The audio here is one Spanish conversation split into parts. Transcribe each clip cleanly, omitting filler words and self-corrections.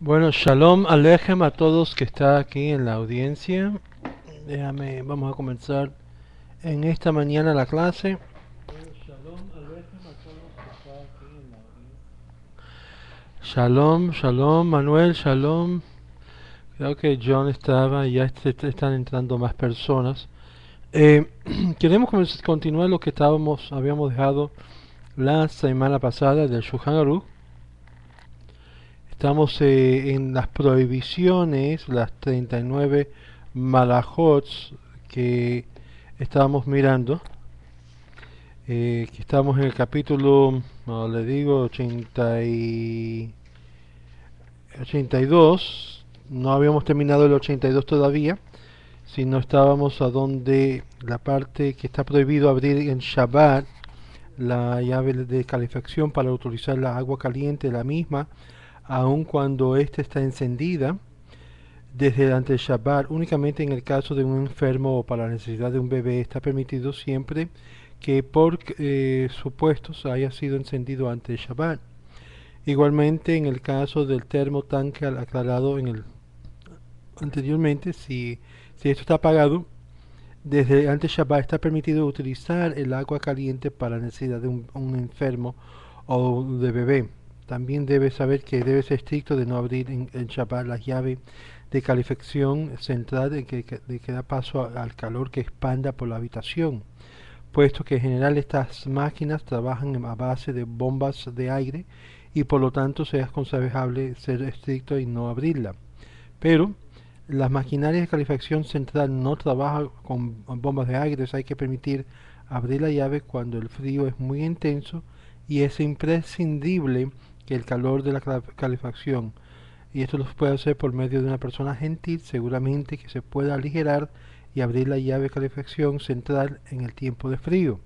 Bueno, Shalom Alejem a todos que está aquí en la audiencia. Vamos a comenzar en esta mañana la clase. Bueno, Shalom Alejem a todos que está aquí en la audiencia. Shalom, Shalom, Manuel, Shalom. Creo que John estaba, ya están entrando más personas. Eh, Queremos continuar lo que habíamos dejado la semana pasada del Shulchan Aruch. Estamos en las prohibiciones, las 39 malajots que estábamos mirando. Que estamos en el capítulo, no, le digo, 82. No habíamos terminado el 82 todavía, sino estábamos a donde la parte que está prohibido abrir en Shabbat la llave de calefacción para utilizar la agua caliente, la misma, aun cuando ésta está encendida desde antes del Shabbat. Únicamente en el caso de un enfermo o para la necesidad de un bebé está permitido siempre que por supuestos haya sido encendido antes del Shabbat. Igualmente en el caso del termotanque aclarado anteriormente, si esto está apagado, desde antes Shabbat está permitido utilizar el agua caliente para la necesidad de un enfermo o de bebé. También debe saber que debe ser estricto de no abrir en Shabbat la llave de calefacción central de que da paso al calor que expanda por la habitación, puesto que en general estas máquinas trabajan a base de bombas de aire y por lo tanto es aconsejable ser estricto y no abrirla. Pero las maquinarias de calefacción central no trabajan con bombas de aire, hay que permitir abrir la llave cuando el frío es muy intenso y es imprescindible que el calor de la calefacción, y esto lo puede hacer por medio de una persona gentil, seguramente que se pueda aligerar y abrir la llave de calefacción central en el tiempo de frío.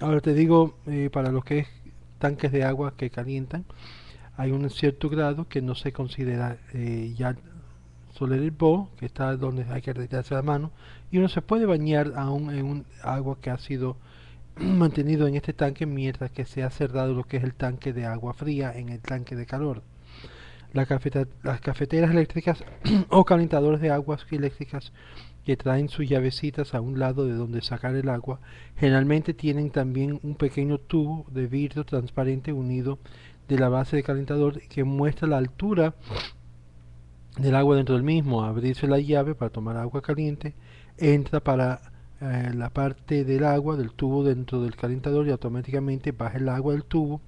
Ahora te digo, para lo que es tanques de agua que calientan, hay un cierto grado que no se considera ya Soler Bo, que está donde hay que retirarse la mano, y uno se puede bañar aún en un agua que ha sido mantenido en este tanque mientras que se ha cerrado lo que es el tanque de agua fría en el tanque de calor. Las cafeteras eléctricas o calentadores de aguas eléctricas que traen sus llavecitas a un lado de donde sacar el agua, generalmente tienen también un pequeño tubo de vidrio transparente unido de la base del calentador que muestra la altura del agua dentro del mismo. Abrirse la llave para tomar agua caliente, entra para la parte del agua del tubo dentro del calentador y automáticamente baja el agua del tubo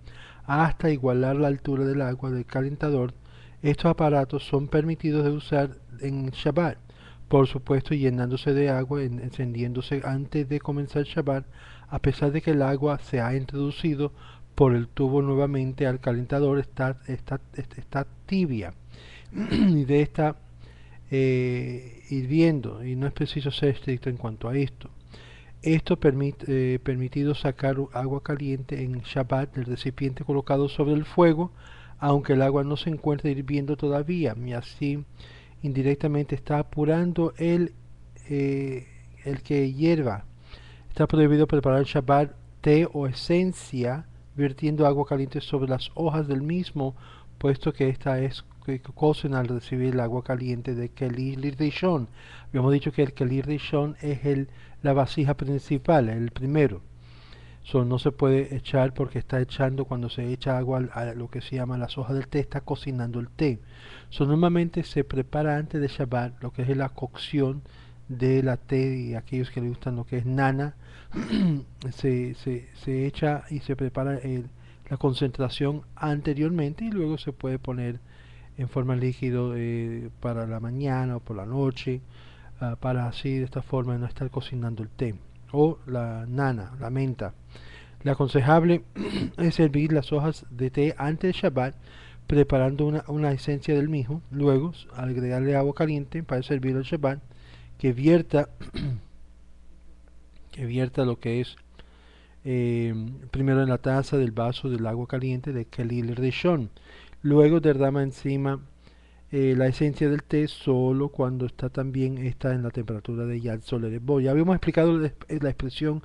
hasta igualar la altura del agua del calentador. Estos aparatos son permitidos de usar en Shabbat, por supuesto llenándose de agua, encendiéndose antes de comenzar Shabbat, a pesar de que el agua se ha introducido por el tubo nuevamente al calentador, está tibia y de esta hirviendo, y no es preciso ser estricto en cuanto a esto. Esto permite permitido sacar agua caliente en Shabbat del recipiente colocado sobre el fuego, aunque el agua no se encuentre hirviendo todavía, y así indirectamente está apurando el que hierva. Está prohibido preparar Shabbat té o esencia vertiendo agua caliente sobre las hojas del mismo, puesto que esta es que cocen al recibir el agua caliente de Kelir Rishon. Habíamos dicho que el Kelir Rishon es la vasija principal, el primero. No se puede echar porque está echando, cuando se echa agua a lo que se llama las hojas del té, está cocinando el té. Normalmente se prepara antes de Shabbat lo que es la cocción de la té, y aquellos que le gustan lo que es nana, se echa y se prepara la concentración anteriormente y luego se puede poner en forma líquido para la mañana o por la noche, para así de esta forma no estar cocinando el té. O la nana, la menta. Lo aconsejable es servir las hojas de té antes de Shabbat, preparando una esencia del mismo, luego agregarle agua caliente para servir el Shabbat, que vierta, que vierta lo que es primero en la taza del vaso del agua caliente de Kelil Rishon. Luego derrama encima la esencia del té solo cuando está en la temperatura de Yad Solerebo. Ya habíamos explicado la expresión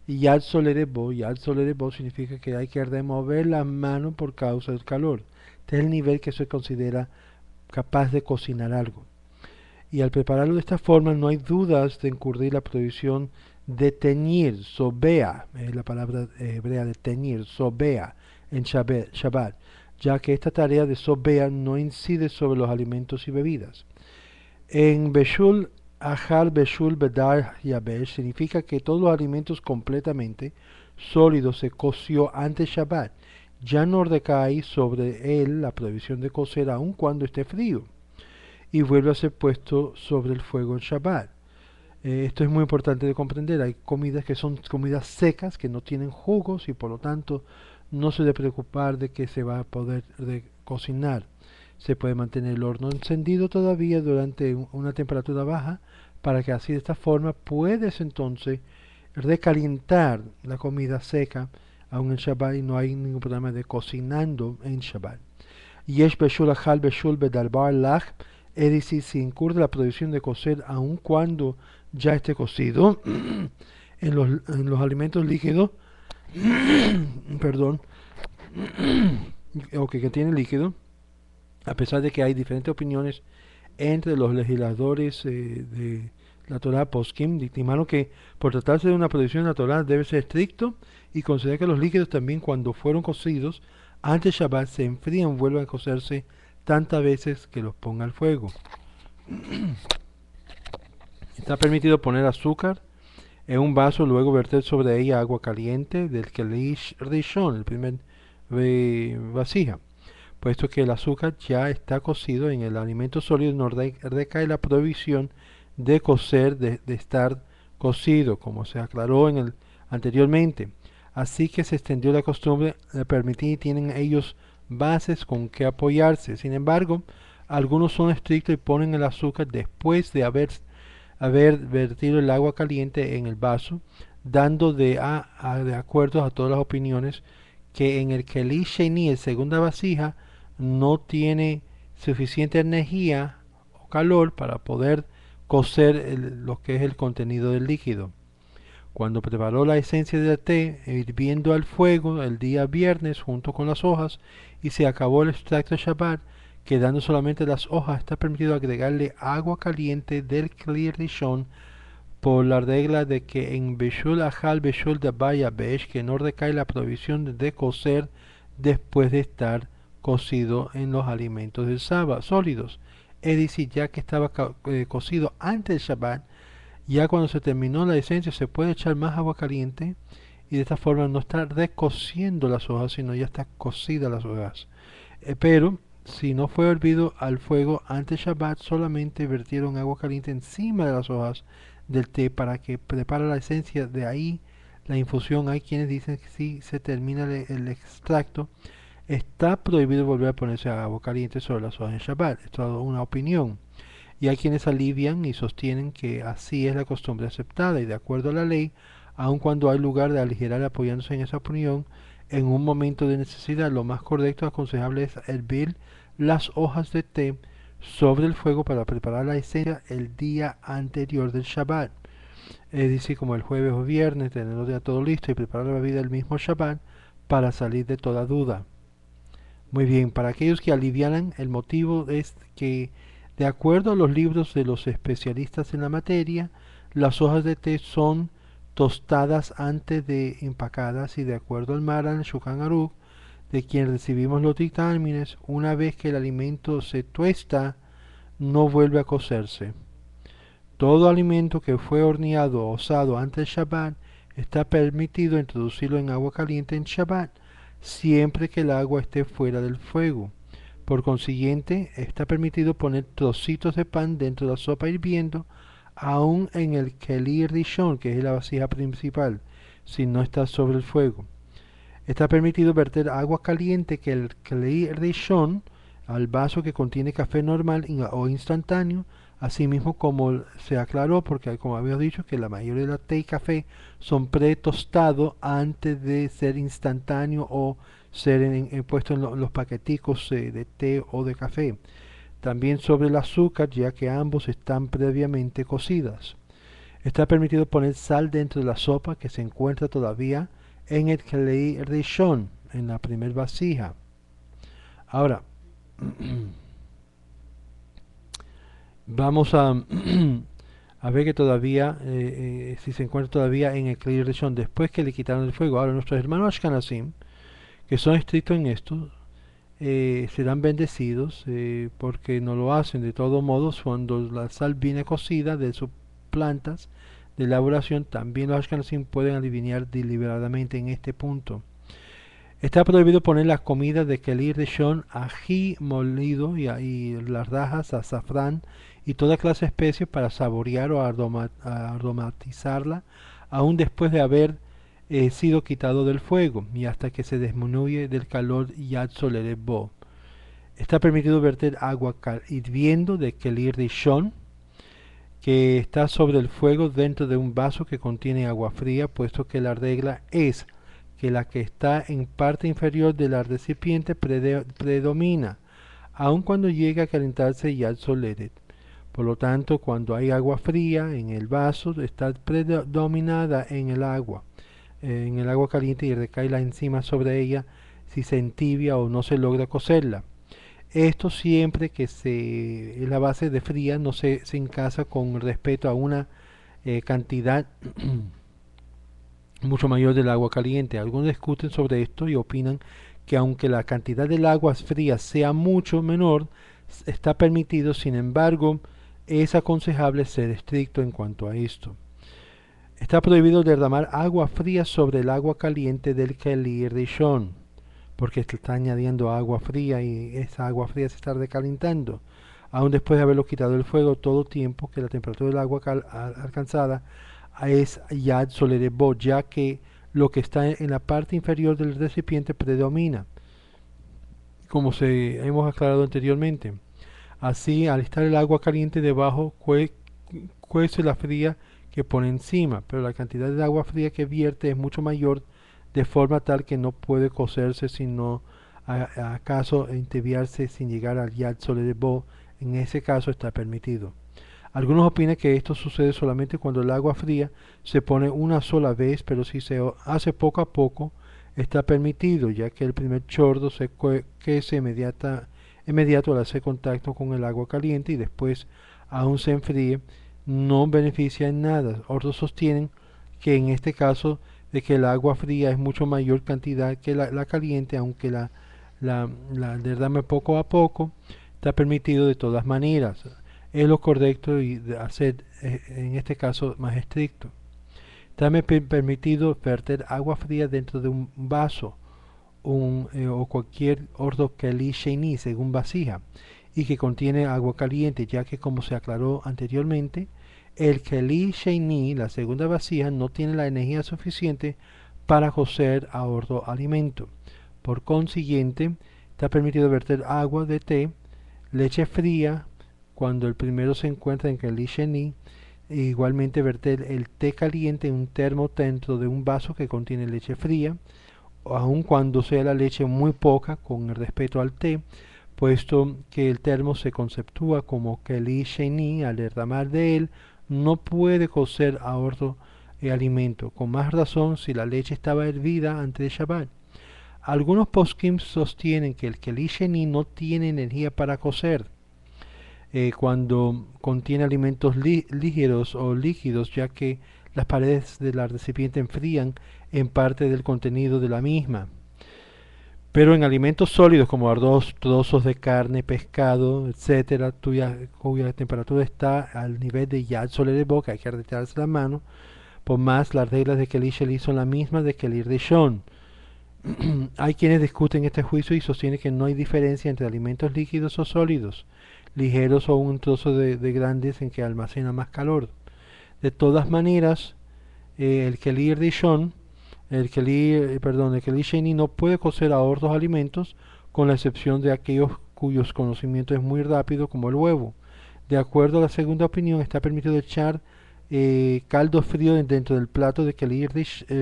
Yad Solerebo. Yad Solerebo significa que hay que remover la mano por causa del calor. Este es el nivel que se considera capaz de cocinar algo. Y al prepararlo de esta forma no hay dudas de incurrir la prohibición de teñir, sobea, es la palabra hebrea de teñir, sobea, en Shabbat, ya que esta tarea de sobea no incide sobre los alimentos y bebidas. En Beshul, Ahal Beshul Bedar Yabesh significa que todos los alimentos completamente sólidos se coció antes Shabbat. Ya no recae sobre él la prohibición de cocer aun cuando esté frío y vuelve a ser puesto sobre el fuego en Shabbat. Esto es muy importante de comprender. Hay comidas que son comidas secas, que no tienen jugos y por lo tanto no se debe preocupar de que se va a poder cocinar. Se puede mantener el horno encendido todavía durante una temperatura baja para que así de esta forma puedes entonces recalentar la comida seca aún en Shabbat y no hay ningún problema de cocinando en Shabbat. Yesh beshul achal beshul bedarbar lach, es decir, si incurre la producción de cocer aun cuando ya esté cocido en los alimentos líquidos, perdón, o que tiene líquido, a pesar de que hay diferentes opiniones entre los legisladores de la Torah Poskim, estimaron que por tratarse de una producción natural debe ser estricto y considerar que los líquidos también cuando fueron cocidos antes Shabbat se enfrían y vuelven a cocerse tantas veces que los ponga al fuego. Está permitido poner azúcar en un vaso, luego verter sobre ella agua caliente del Kelish Rishon, el primer vasija. Puesto que el azúcar ya está cocido en el alimento sólido, no recae la prohibición de cocer, de estar cocido, como se aclaró anteriormente. Así que se extendió la costumbre de permitir y tienen ellos bases con que apoyarse. Sin embargo, algunos son estrictos y ponen el azúcar después de haber vertido el agua caliente en el vaso, dando de acuerdo a todas las opiniones que en el Keli Sheni, el segunda vasija, no tiene suficiente energía o calor para poder cocer lo que es el contenido del líquido. Cuando preparó la esencia del té, hirviendo al fuego el día viernes junto con las hojas, y se acabó el extracto de Shabbat, quedando solamente las hojas, está permitido agregarle agua caliente del Kli Rishon por la regla de que en Beshul Achal Beshul Dabaya Besh, que no recae la prohibición de cocer después de estar cocido en los alimentos del Shabbat sólidos. Es decir, ya que estaba cocido antes del Shabbat, ya cuando se terminó la esencia se puede echar más agua caliente y de esta forma no está recociendo las hojas, sino ya está cocida las hojas. Pero si no fue hervido al fuego antes Shabbat, solamente vertieron agua caliente encima de las hojas del té para que prepare la esencia. De ahí la infusión. Hay quienes dicen que si se termina el extracto, está prohibido volver a ponerse agua caliente sobre las hojas en Shabbat. Esto es una opinión. Y hay quienes alivian y sostienen que así es la costumbre aceptada y de acuerdo a la ley, aun cuando hay lugar de aligerar apoyándose en esa opinión, en un momento de necesidad, lo más correcto y aconsejable es hervir las hojas de té sobre el fuego para preparar la esencia el día anterior del Shabbat. Es decir, como el jueves o viernes, tenerlo ya todo listo y preparar la bebida el mismo Shabbat para salir de toda duda. Muy bien, para aquellos que alivianan, el motivo es que de acuerdo a los libros de los especialistas en la materia, las hojas de té son tostadas antes de empacadas y de acuerdo al Maran Shulchan Aruch, de quien recibimos los dictámenes, una vez que el alimento se tuesta, no vuelve a cocerse. Todo alimento que fue horneado o asado antes del Shabbat está permitido introducirlo en agua caliente en Shabbat, siempre que el agua esté fuera del fuego. Por consiguiente, está permitido poner trocitos de pan dentro de la sopa hirviendo, aún en el Keli Rishon, que es la vasija principal, si no está sobre el fuego. Está permitido verter agua caliente que el Keli Rishon al vaso que contiene café normal o instantáneo, asimismo como se aclaró, porque como habíamos dicho que la mayoría de la té y café son pre-tostados antes de ser instantáneo o ser puesto en los paqueticos de té o de café. También sobre el azúcar, ya que ambos están previamente cocidas. Está permitido poner sal dentro de la sopa que se encuentra todavía en el Keli Rishon, en la primer vasija. Ahora, Vamos a, a ver que todavía, si se encuentra todavía en el Kli Rishon, después que le quitaron el fuego. Ahora nuestros hermanos Ashkenazim, que son estrictos en esto, serán bendecidos porque no lo hacen. De todos modos, cuando la sal viene cocida de sus plantas de elaboración, también los Ashkenazim pueden adivinar deliberadamente en este punto. Está prohibido poner las comidas de Kli Rishon ají molido y las rajas, azafrán y toda clase de especies para saborear o aromatizarla, aún después de haber sido quitado del fuego y hasta que se disminuye del calor Yad Soleres Bo. Está permitido verter agua hirviendo de Kli Rishon que está sobre el fuego dentro de un vaso que contiene agua fría, puesto que la regla es que la que está en parte inferior de la recipiente predomina, aun cuando llega a calentarse Yad Soleret. Por lo tanto, cuando hay agua fría en el vaso, está predominada en el agua caliente y recae la enzima sobre ella si se entibia o no se logra cocerla. Esto siempre que la base de fría no se encasa con respecto a una cantidad mucho mayor del agua caliente. Algunos discuten sobre esto y opinan que aunque la cantidad del agua fría sea mucho menor, está permitido, sin embargo, es aconsejable ser estricto en cuanto a esto. Está prohibido derramar agua fría sobre el agua caliente del Kli Rishon, porque está añadiendo agua fría y esa agua fría se está recalentando. Aún después de haberlo quitado del fuego, todo tiempo que la temperatura del agua alcanzada es Yad Soleres Bo, ya que lo que está en la parte inferior del recipiente predomina, como hemos aclarado anteriormente. Así, al estar el agua caliente debajo, cuece la fría que pone encima, pero la cantidad de agua fría que vierte es mucho mayor, de forma tal que no puede cocerse sino acaso entibiarse sin llegar al Yad Soleres Bo. En ese caso está permitido. Algunos opinan que esto sucede solamente cuando el agua fría se pone una sola vez, pero si se hace poco a poco está permitido, ya que el primer chorro se quece inmediato al hacer contacto con el agua caliente y después aún se enfríe, no beneficia en nada. Otros sostienen que en este caso de que el agua fría es mucho mayor cantidad que la caliente, aunque la derrame poco a poco, está permitido de todas maneras. Es lo correcto y de hacer en este caso más estricto. También permitido verter agua fría dentro de un vaso o cualquier otro Kli Sheini según vasija y que contiene agua caliente, ya que como se aclaró anteriormente, el Kli Sheini, la segunda vasija, no tiene la energía suficiente para cocer a otro alimento. Por consiguiente, está permitido verter agua de té, leche fría, cuando el primero se encuentra en Kli Sheini, e igualmente verter el té caliente en un termo dentro de un vaso que contiene leche fría, aun cuando sea la leche muy poca con respecto al té, puesto que el termo se conceptúa como Kli Sheini, al derramar de él no puede cocer a otro alimento, con más razón si la leche estaba hervida antes de Shabbat. Algunos poskim sostienen que el Kli Sheini no tiene energía para cocer cuando contiene alimentos ligeros o líquidos, ya que las paredes de la recipiente enfrían en parte del contenido de la misma. Pero en alimentos sólidos como arroz, trozos de carne, pescado, etcétera, cuya temperatura está al nivel de Yad Soleres Bo, hay que retirarse la mano, por más las reglas de Kli Sheini son las mismas de Kli Rishon. Hay quienes discuten este juicio y sostienen que no hay diferencia entre alimentos líquidos o sólidos, ligeros o un trozo de grandes en que almacena más calor. De todas maneras, el Kli Rishon, el Kli Sheini no puede cocer a otros alimentos, con la excepción de aquellos cuyos conocimiento es muy rápido, como el huevo. De acuerdo a la segunda opinión, está permitido echar caldo frío dentro del plato de Kli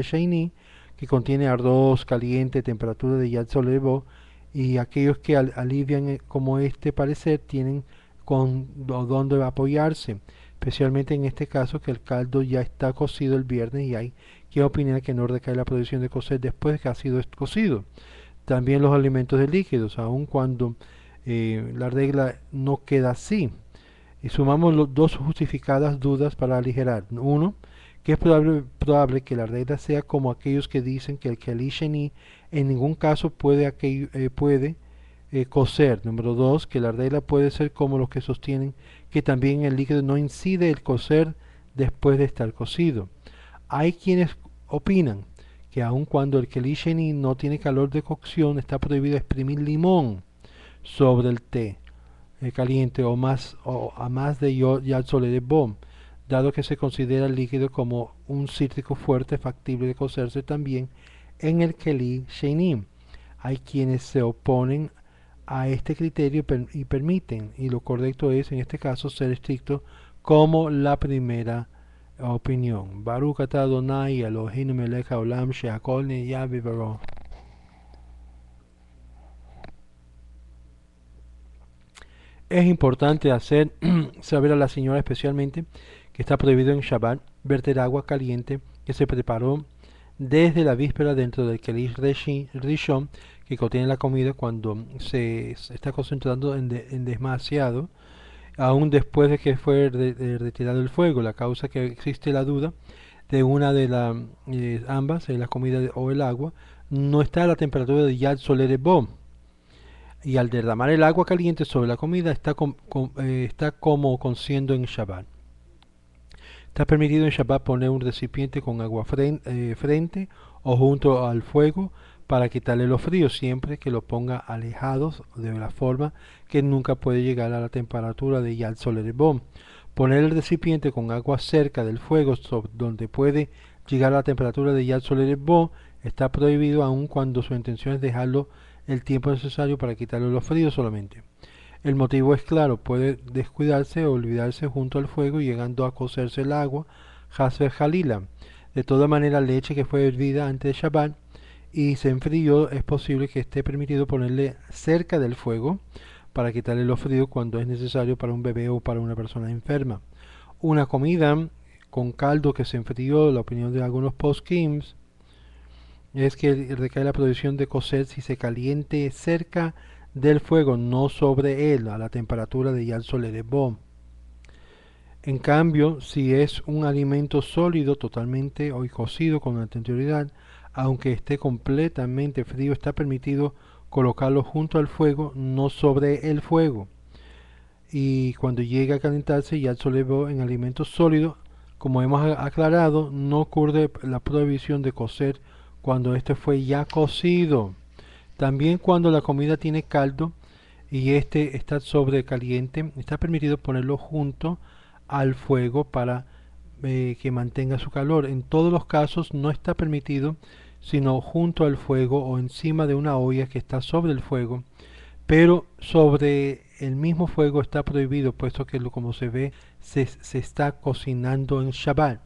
Sheini, que contiene arroz caliente, temperatura de Yad Soleres Bo, y aquellos que alivian como este parecer tienen con donde apoyarse, especialmente en este caso que el caldo ya está cocido el viernes y hay que opinar que no recae la producción de cocer después de que ha sido cocido. También los alimentos de líquidos, aun cuando la regla no queda así. Y sumamos los dos justificadas dudas para aligerar. Uno, que es probable que la regla sea como aquellos que dicen que el Keli Sheni en ningún caso puede cocer. Número dos, que la regla puede ser como los que sostienen que también el líquido no incide el cocer después de estar cocido. Hay quienes opinan que aun cuando el Keli Sheni no tiene calor de cocción, está prohibido exprimir limón sobre el té caliente o a más de Yad Soleret Bomb, dado que se considera el líquido como un cítrico fuerte factible de cocerse también en el Keli Sheni. Hay quienes se oponen a este criterio y permiten, y lo correcto es en este caso ser estricto como la primera opinión. Baruch atah Adonai Eloheinu melech haolam she'akol nהיה bidbaro. Es importante hacer saber a la señora especialmente que está prohibido en Shabbat verter agua caliente que se preparó desde la víspera dentro del Keli Rishon que contiene la comida cuando se está concentrando en demasiado, aún después de que fue retirado el fuego. La causa que existe la duda de una de ambas, la comida o el agua, no está a la temperatura de Yad Soleret Bo. Y al derramar el agua caliente sobre la comida está como cociendo en Shabbat. Está permitido en Shabbat poner un recipiente con agua frente o junto al fuego para quitarle los fríos, siempre que lo ponga alejados de la forma que nunca puede llegar a la temperatura de Yad Soleret Bo. Poner el recipiente con agua cerca del fuego donde puede llegar a la temperatura de Yad Soleret Bo está prohibido aun cuando su intención es dejarlo el tiempo necesario para quitarle los fríos solamente. El motivo es claro, puede descuidarse o olvidarse junto al fuego llegando a cocerse el agua, Hasber Jalila. De toda manera, leche que fue hervida antes de Shabbat y se enfrió, es posible que esté permitido ponerle cerca del fuego para quitarle los fríos cuando es necesario para un bebé o para una persona enferma. Una comida con caldo que se enfrió, la opinión de algunos post-kims, es que recae la prohibición de cocer si se caliente cerca del fuego, no sobre él, a la temperatura de Yad Soleret Bo. En cambio, si es un alimento sólido totalmente o cocido con anterioridad, aunque esté completamente frío, está permitido colocarlo junto al fuego, no sobre el fuego. Y cuando llega a calentarse Yad Soleret Bo en alimentos sólidos, como hemos aclarado, no ocurre la prohibición de cocer cuando este fue ya cocido. También cuando la comida tiene caldo y este está sobrecaliente, está permitido ponerlo junto al fuego para que mantenga su calor. En todos los casos no está permitido sino junto al fuego o encima de una olla que está sobre el fuego, pero sobre el mismo fuego está prohibido, puesto que como se ve se está cocinando en Shabbat.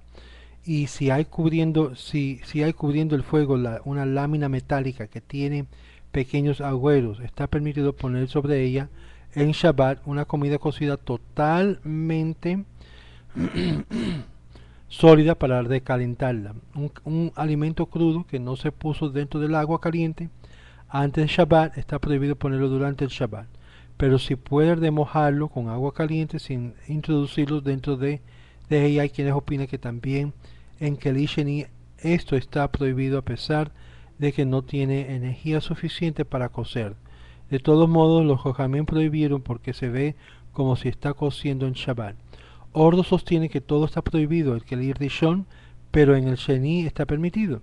Y si hay cubriendo el fuego una lámina metálica que tiene pequeños agüeros, está permitido poner sobre ella en Shabbat una comida cocida totalmente sólida para recalentarla. Un alimento crudo que no se puso dentro del agua caliente antes de Shabbat está prohibido ponerlo durante el Shabbat, pero si puede remojarlo con agua caliente sin introducirlo dentro de ella. Hay quienes opinan que también en Keli Sheni esto está prohibido a pesar de que no tiene energía suficiente para cocer. De todos modos, los Jajamim prohibieron porque se ve como si está cociendo en Shabbat. Ordo sostiene que todo está prohibido, el Keli Rishon, pero en el Sheni está permitido.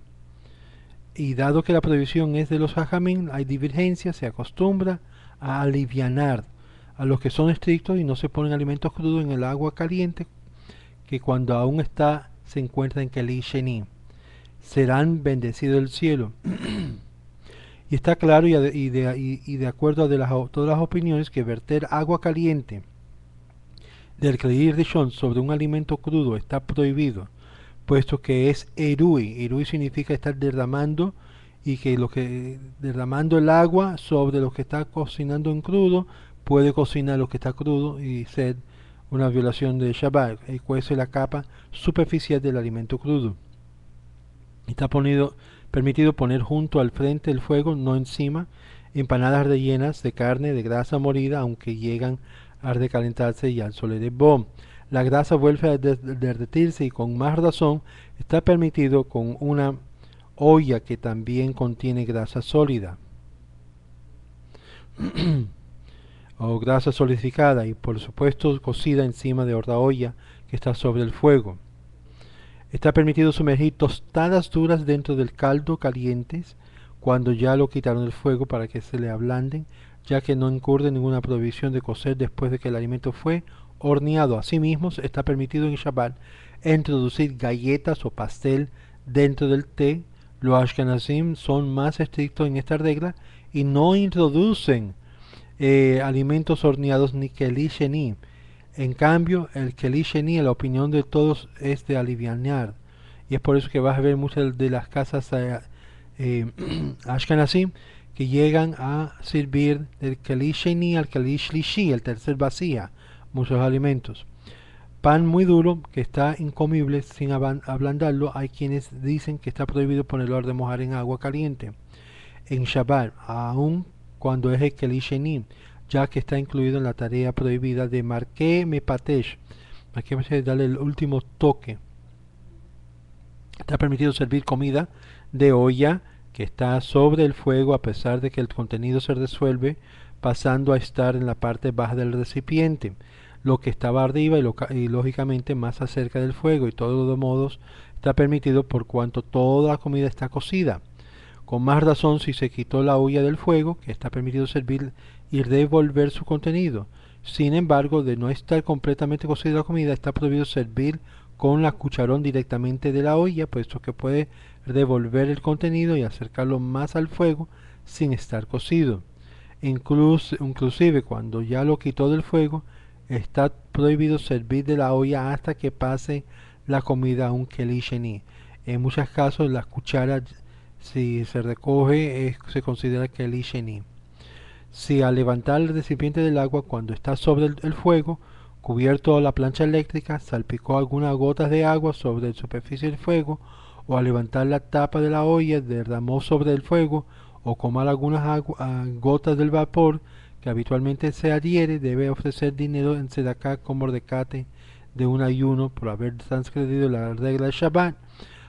Y dado que la prohibición es de los Jajamim, hay divergencia, se acostumbra a alivianar a los que son estrictos y no se ponen alimentos crudos en el agua caliente que cuando aún se encuentra en Keli Sheni. Serán bendecidos del cielo. Y está claro y de acuerdo a todas las opiniones que verter agua caliente del Keli Rishon sobre un alimento crudo está prohibido, puesto que es erui. Erui significa estar derramando y que derramando el agua sobre lo que está cocinando en crudo puede cocinar lo que está crudo y ser una violación de Shabbat, y cuece la capa superficial del alimento crudo. Está permitido poner junto al frente del fuego, no encima, empanadas rellenas de carne de grasa molida, aunque llegan a recalentarse y al solere bo. La grasa vuelve a derretirse y con más razón está permitido con una olla que también contiene grasa sólida o grasa solidificada y por supuesto cocida encima de otra olla que está sobre el fuego. Está permitido sumergir tostadas duras dentro del caldo calientes cuando ya lo quitaron del fuego para que se le ablanden, ya que no incurre ninguna prohibición de cocer después de que el alimento fue horneado. Asimismo, está permitido en Shabbat introducir galletas o pastel dentro del té. Los Ashkenazim son más estrictos en esta regla y no introducen alimentos horneados ni keli sheni. En cambio, el keli sheni, la opinión de todos es de alivianar. Y es por eso que vas a ver muchas de las casas Ashkenazim que llegan a servir del keli sheni al keli shlishi, el tercer vacía, muchos alimentos. Pan muy duro que está incomible sin ablandarlo. Hay quienes dicen que está prohibido ponerlo a remojar en agua caliente en Shabbat, aun cuando es el keli sheni, ya que está incluido en la tarea prohibida de marqué mepatesh. Aquí vamos a darle el último toque. Está permitido servir comida de olla que está sobre el fuego a pesar de que el contenido se resuelve pasando a estar en la parte baja del recipiente. Lo que estaba arriba y lógicamente más cerca del fuego, y de todos modos está permitido por cuanto toda la comida está cocida. Con más razón si se quitó la olla del fuego, que está permitido servir y devolver su contenido. Sin embargo, de no estar completamente cocida la comida, está prohibido servir con la cucharón directamente de la olla, puesto que puede devolver el contenido y acercarlo más al fuego sin estar cocido. Inclusive cuando ya lo quitó del fuego, está prohibido servir de la olla hasta que pase la comida a un keli sheni. En muchos casos las cucharas, si se recoge, se considera keli sheni. Si al levantar el recipiente del agua cuando está sobre el fuego, cubierto la plancha eléctrica, salpicó algunas gotas de agua sobre la superficie del fuego, o al levantar la tapa de la olla derramó sobre el fuego, o comer algunas gotas del vapor que habitualmente se adhiere, debe ofrecer dinero en tzedakah como rescate de un ayuno por haber transgredido la regla de Shabbat,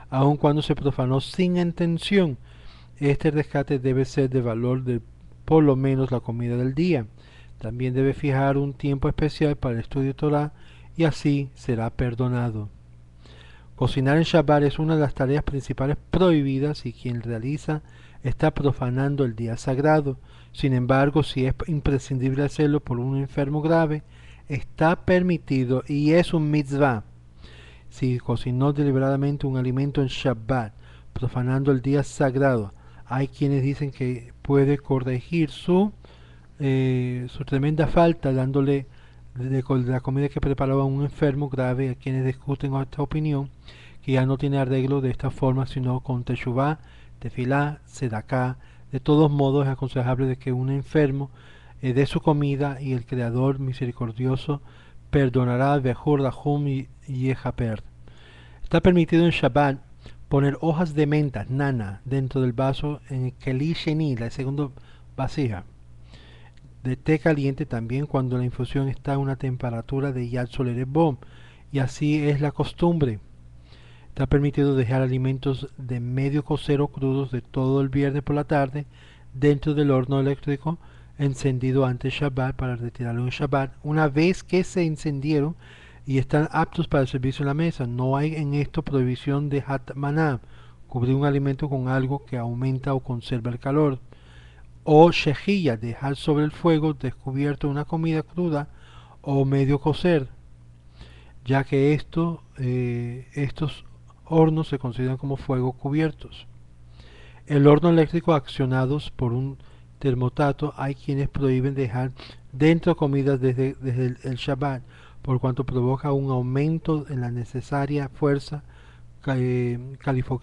aun cuando se profanó sin intención. Este rescate debe ser de valor de por lo menos la comida del día. También debe fijar un tiempo especial para el estudio de Torah y así será perdonado. Cocinar en Shabbat es una de las tareas principales prohibidas y quien realiza está profanando el día sagrado. Sin embargo, si es imprescindible hacerlo por un enfermo grave, está permitido y es un mitzvah. Si cocinó deliberadamente un alimento en Shabbat, profanando el día sagrado, hay quienes dicen que puede corregir su tremenda falta dándole de la comida que preparaba un enfermo grave. A quienes discuten esta opinión, que ya no tiene arreglo de esta forma sino con teshuvá, tefilá, sedakah. De todos modos es aconsejable de que un enfermo dé su comida y el Creador misericordioso perdonará Bejur Rahum y Yehaper. Está permitido en Shabbat poner hojas de menta, nana, dentro del vaso en el keli sheni, la segunda vasija de té caliente, también cuando la infusión está a una temperatura de Yad Solere Bo, y así es la costumbre. Está permitido dejar alimentos de medio cocer o crudos de todo el viernes por la tarde dentro del horno eléctrico encendido antes Shabbat para retirarlo en Shabbat. Una vez que se encendieron y están aptos para el servicio en la mesa, no hay en esto prohibición de hatmaná, cubrir un alimento con algo que aumenta o conserva el calor, o shejilla, dejar sobre el fuego descubierto una comida cruda o medio cocer, ya que estos hornos se consideran como fuegos cubiertos. El horno eléctrico accionados por un termostato, hay quienes prohíben dejar dentro comidas desde el Shabbat, por cuanto provoca un aumento en la necesaria fuerza califica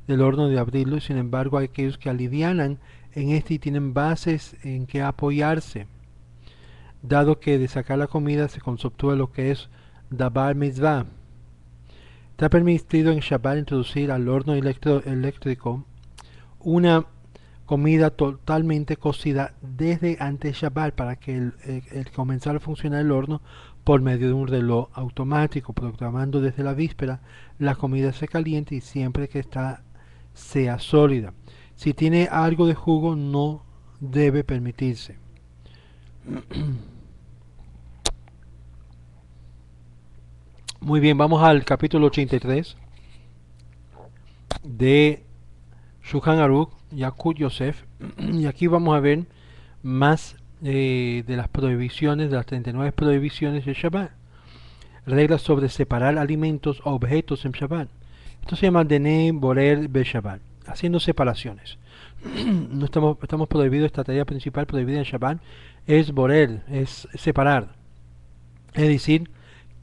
del horno de abrirlo. Sin embargo, hay aquellos que alivianan en este y tienen bases en que apoyarse, dado que de sacar la comida se conceptúa lo que es dabar mitzvah. Está permitido en Shabbat introducir al horno eléctrico una comida totalmente cocida desde antes Shabbat para que el comenzar a funcionar el horno por medio de un reloj automático, programando desde la víspera la comida se caliente y siempre que está sea sólida. Si tiene algo de jugo no debe permitirse. Muy bien, vamos al capítulo 83 de Shulchan Aruch, Yakut Yosef, y aquí vamos a ver más de las prohibiciones, de las 39 prohibiciones de Shabbat. Reglas sobre separar alimentos o objetos en Shabbat. Esto se llama Dene Borer Be Shabbat, haciendo separaciones. No estamos prohibidos, esta tarea principal prohibida en Shabbat es Borer, es separar. Es decir,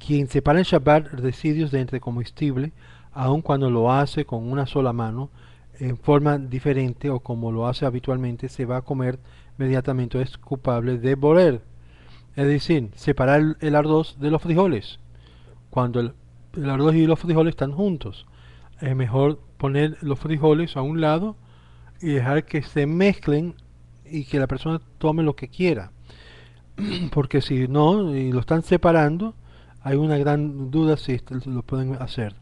quien separa en Shabbat residuos de entre comestible, aun cuando lo hace con una sola mano, en forma diferente o como lo hace habitualmente, se va a comer inmediatamente, es culpable de borer. Es decir, separar el arroz de los frijoles. Cuando el arroz y los frijoles están juntos, es mejor poner los frijoles a un lado y dejar que se mezclen y que la persona tome lo que quiera. Porque si no, y lo están separando, hay una gran duda si lo pueden hacer.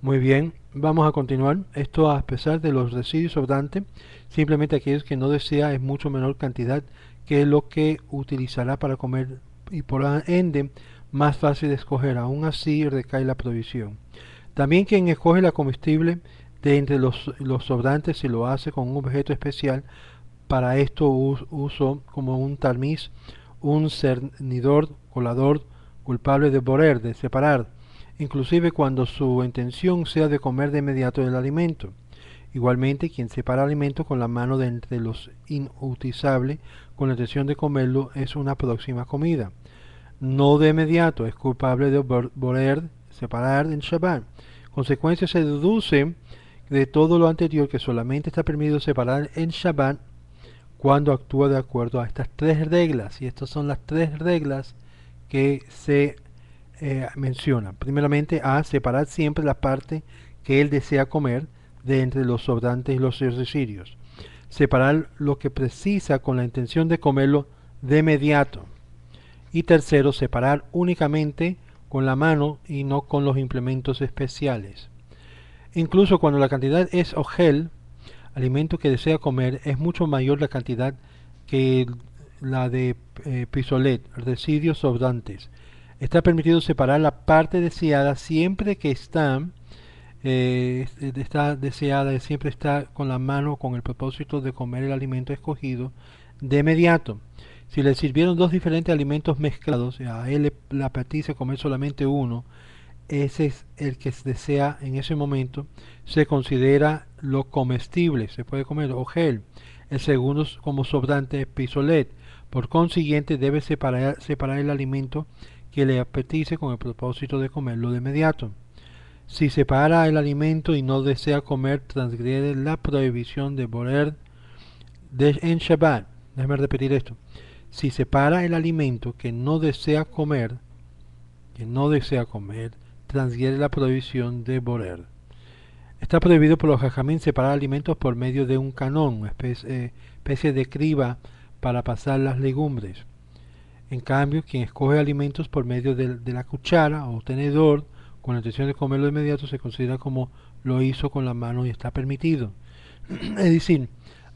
Muy bien, vamos a continuar. Esto a pesar de los residuos sobrantes, simplemente aquellos que no desea es mucho menor cantidad que lo que utilizará para comer y por ende más fácil de escoger. Aún así recae la provisión. También quien escoge la comestible de entre los sobrantes se lo hace con un objeto especial. Para esto uso como un tarmiz, un cernidor, colador, culpable de borer, de separar, inclusive cuando su intención sea de comer de inmediato el alimento. Igualmente, quien separa alimento con la mano de entre los inutilizables con la intención de comerlo es una próxima comida. No de inmediato, es culpable de borer, separar en Shabbat. Consecuencia se deduce de todo lo anterior que solamente está permitido separar en Shabbat cuando actúa de acuerdo a estas tres reglas. Y estas son las tres reglas que se mencionan. Primeramente, a separar siempre la parte que él desea comer de entre los sobrantes y los residuos. Separar lo que precisa con la intención de comerlo de inmediato. Y tercero, separar únicamente con la mano y no con los implementos especiales. Incluso cuando la cantidad es ogel, alimento que desea comer, es mucho mayor la cantidad que la de pisolet, residuos sobrantes. Está permitido separar la parte deseada siempre que está deseada, siempre está con la mano con el propósito de comer el alimento escogido de inmediato. Si le sirvieron dos diferentes alimentos mezclados, a él le apetece comer solamente uno, ese es el que se desea en ese momento, se considera lo comestible, se puede comer ogel. El segundo como sobrante pisolet. Por consiguiente debe separar el alimento que le apetece con el propósito de comerlo de inmediato. Si separa el alimento y no desea comer, transgrede la prohibición de borer en Shabbat. Déjame repetir esto. Si separa el alimento que no desea comer, transgrede la prohibición de borer. Está prohibido por los jajamín separar alimentos por medio de un canón, una especie de criba para pasar las legumbres. En cambio, quien escoge alimentos por medio de la cuchara o tenedor con la intención de comerlo de inmediato se considera como lo hizo con la mano y está permitido. Es decir,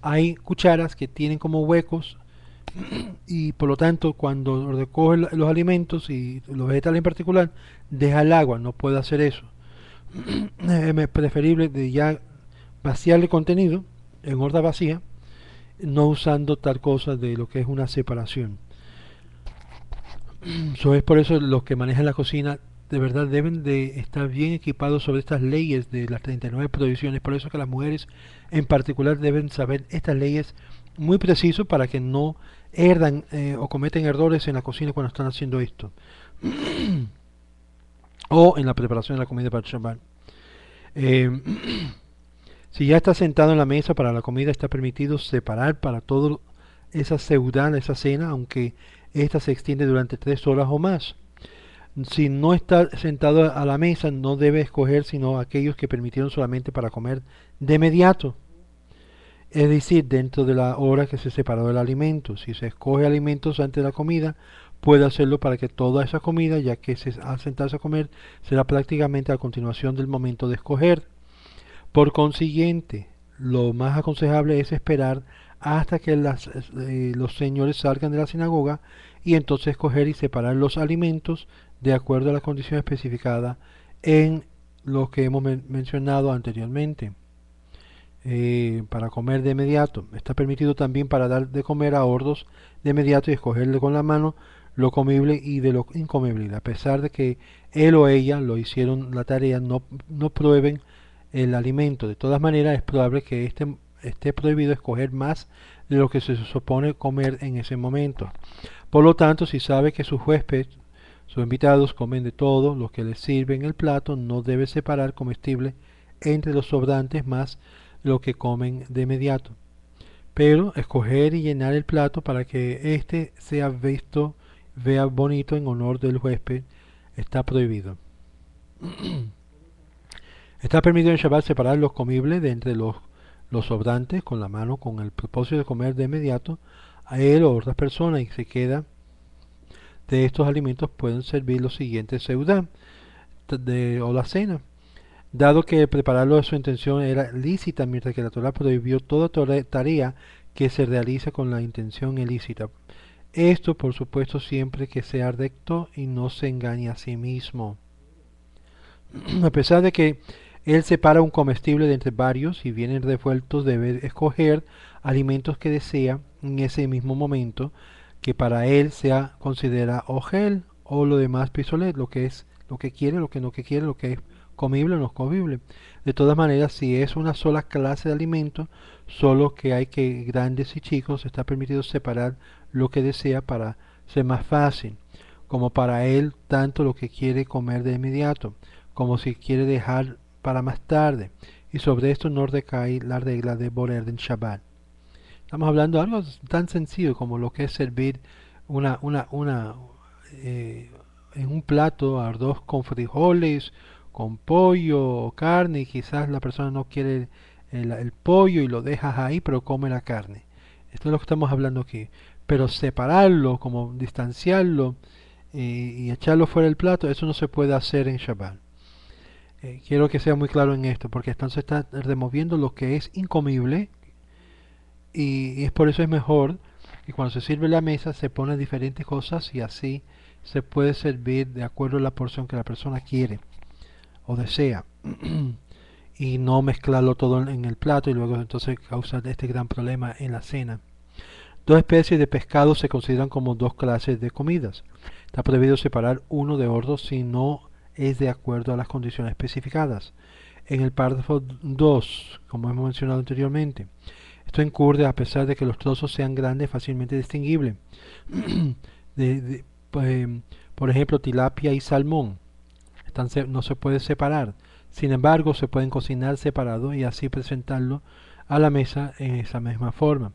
hay cucharas que tienen como huecos y por lo tanto cuando recoge los alimentos y los vegetales en particular, deja el agua, no puede hacer eso. Es preferible de ya vaciar el contenido en horda vacía, no usando tal cosa de lo que es una separación. Es por eso los que manejan la cocina de verdad deben de estar bien equipados sobre estas leyes de las 39 prohibiciones. Por eso que las mujeres en particular deben saber estas leyes muy preciso para que no herdan o cometen errores en la cocina cuando están haciendo esto o en la preparación de la comida para el Shabbat. Si ya está sentado en la mesa para la comida, está permitido separar para todo esa seudá, esa cena, aunque esta se extiende durante 3 horas o más. Si no está sentado a la mesa, no debe escoger sino aquellos que permitieron solamente para comer de inmediato. es decir, dentro de la hora que se separó el alimento. Si se escoge alimentos antes de la comida, puede hacerlo para que toda esa comida, ya que al sentarse a comer, será prácticamente a continuación del momento de escoger. Por consiguiente, lo más aconsejable es esperar hasta que los señores salgan de la sinagoga y entonces escoger y separar los alimentos de acuerdo a la condición especificada en lo que hemos mencionado anteriormente. Para comer de inmediato. Está permitido también para dar de comer a hordos de inmediato y escogerle con la mano lo comible y de lo incomible. A pesar de que él o ella lo hicieron la tarea, no prueben el alimento. De todas maneras, es probable que esté prohibido escoger más de lo que se supone comer en ese momento. Por lo tanto, si sabe que sus huéspedes, sus invitados comen de todo lo que les sirve en el plato, no debe separar comestible entre los sobrantes más lo que comen de inmediato. Pero escoger y llenar el plato para que éste sea visto, vea bonito en honor del huésped, está prohibido. Está permitido en Shabbat separar los comibles de entre los sobrantes con la mano con el propósito de comer de inmediato a él o otras personas y se queda de estos alimentos pueden servir los siguientes seudá o la cena. Dado que prepararlo de su intención era lícita, mientras que la Torah prohibió toda tarea que se realiza con la intención ilícita. Esto, por supuesto, siempre que sea recto y no se engañe a sí mismo. A pesar de que él separa un comestible de entre varios y vienen revueltos, debe escoger alimentos que desea en ese mismo momento, que para él sea considera ogel o lo demás pisolet, lo que es lo que quiere, lo que no quiere, lo que es comible o no comible. De todas maneras, si es una sola clase de alimento, solo que hay que grandes y chicos, está permitido separar lo que desea para ser más fácil, como para él tanto lo que quiere comer de inmediato, como si quiere dejar para más tarde. Y sobre esto no recae la regla de Borer en Shabbat. Estamos hablando de algo tan sencillo como lo que es servir una en un plato arroz con frijoles, con pollo o carne, y quizás la persona no quiere el pollo y lo dejas ahí, pero come la carne. Esto es lo que estamos hablando aquí. Pero separarlo, como distanciarlo y echarlo fuera del plato, eso no se puede hacer en Shabbat. Quiero que sea muy claro en esto, porque entonces está removiendo lo que es incomible y es por eso es mejor que cuando se sirve la mesa se ponen diferentes cosas y así se puede servir de acuerdo a la porción que la persona quiere o desea y no mezclarlo todo en el plato y luego entonces causa este gran problema en la cena. Dos especies de pescado se consideran como dos clases de comidas. Está prohibido separar uno de otro si no es de acuerdo a las condiciones especificadas. En el párrafo 2, como hemos mencionado anteriormente, esto incurre a pesar de que los trozos sean grandes, fácilmente distinguibles. Pues, por ejemplo, tilapia y salmón no se puede separar. Sin embargo, se pueden cocinar separados y así presentarlo a la mesa en esa misma forma.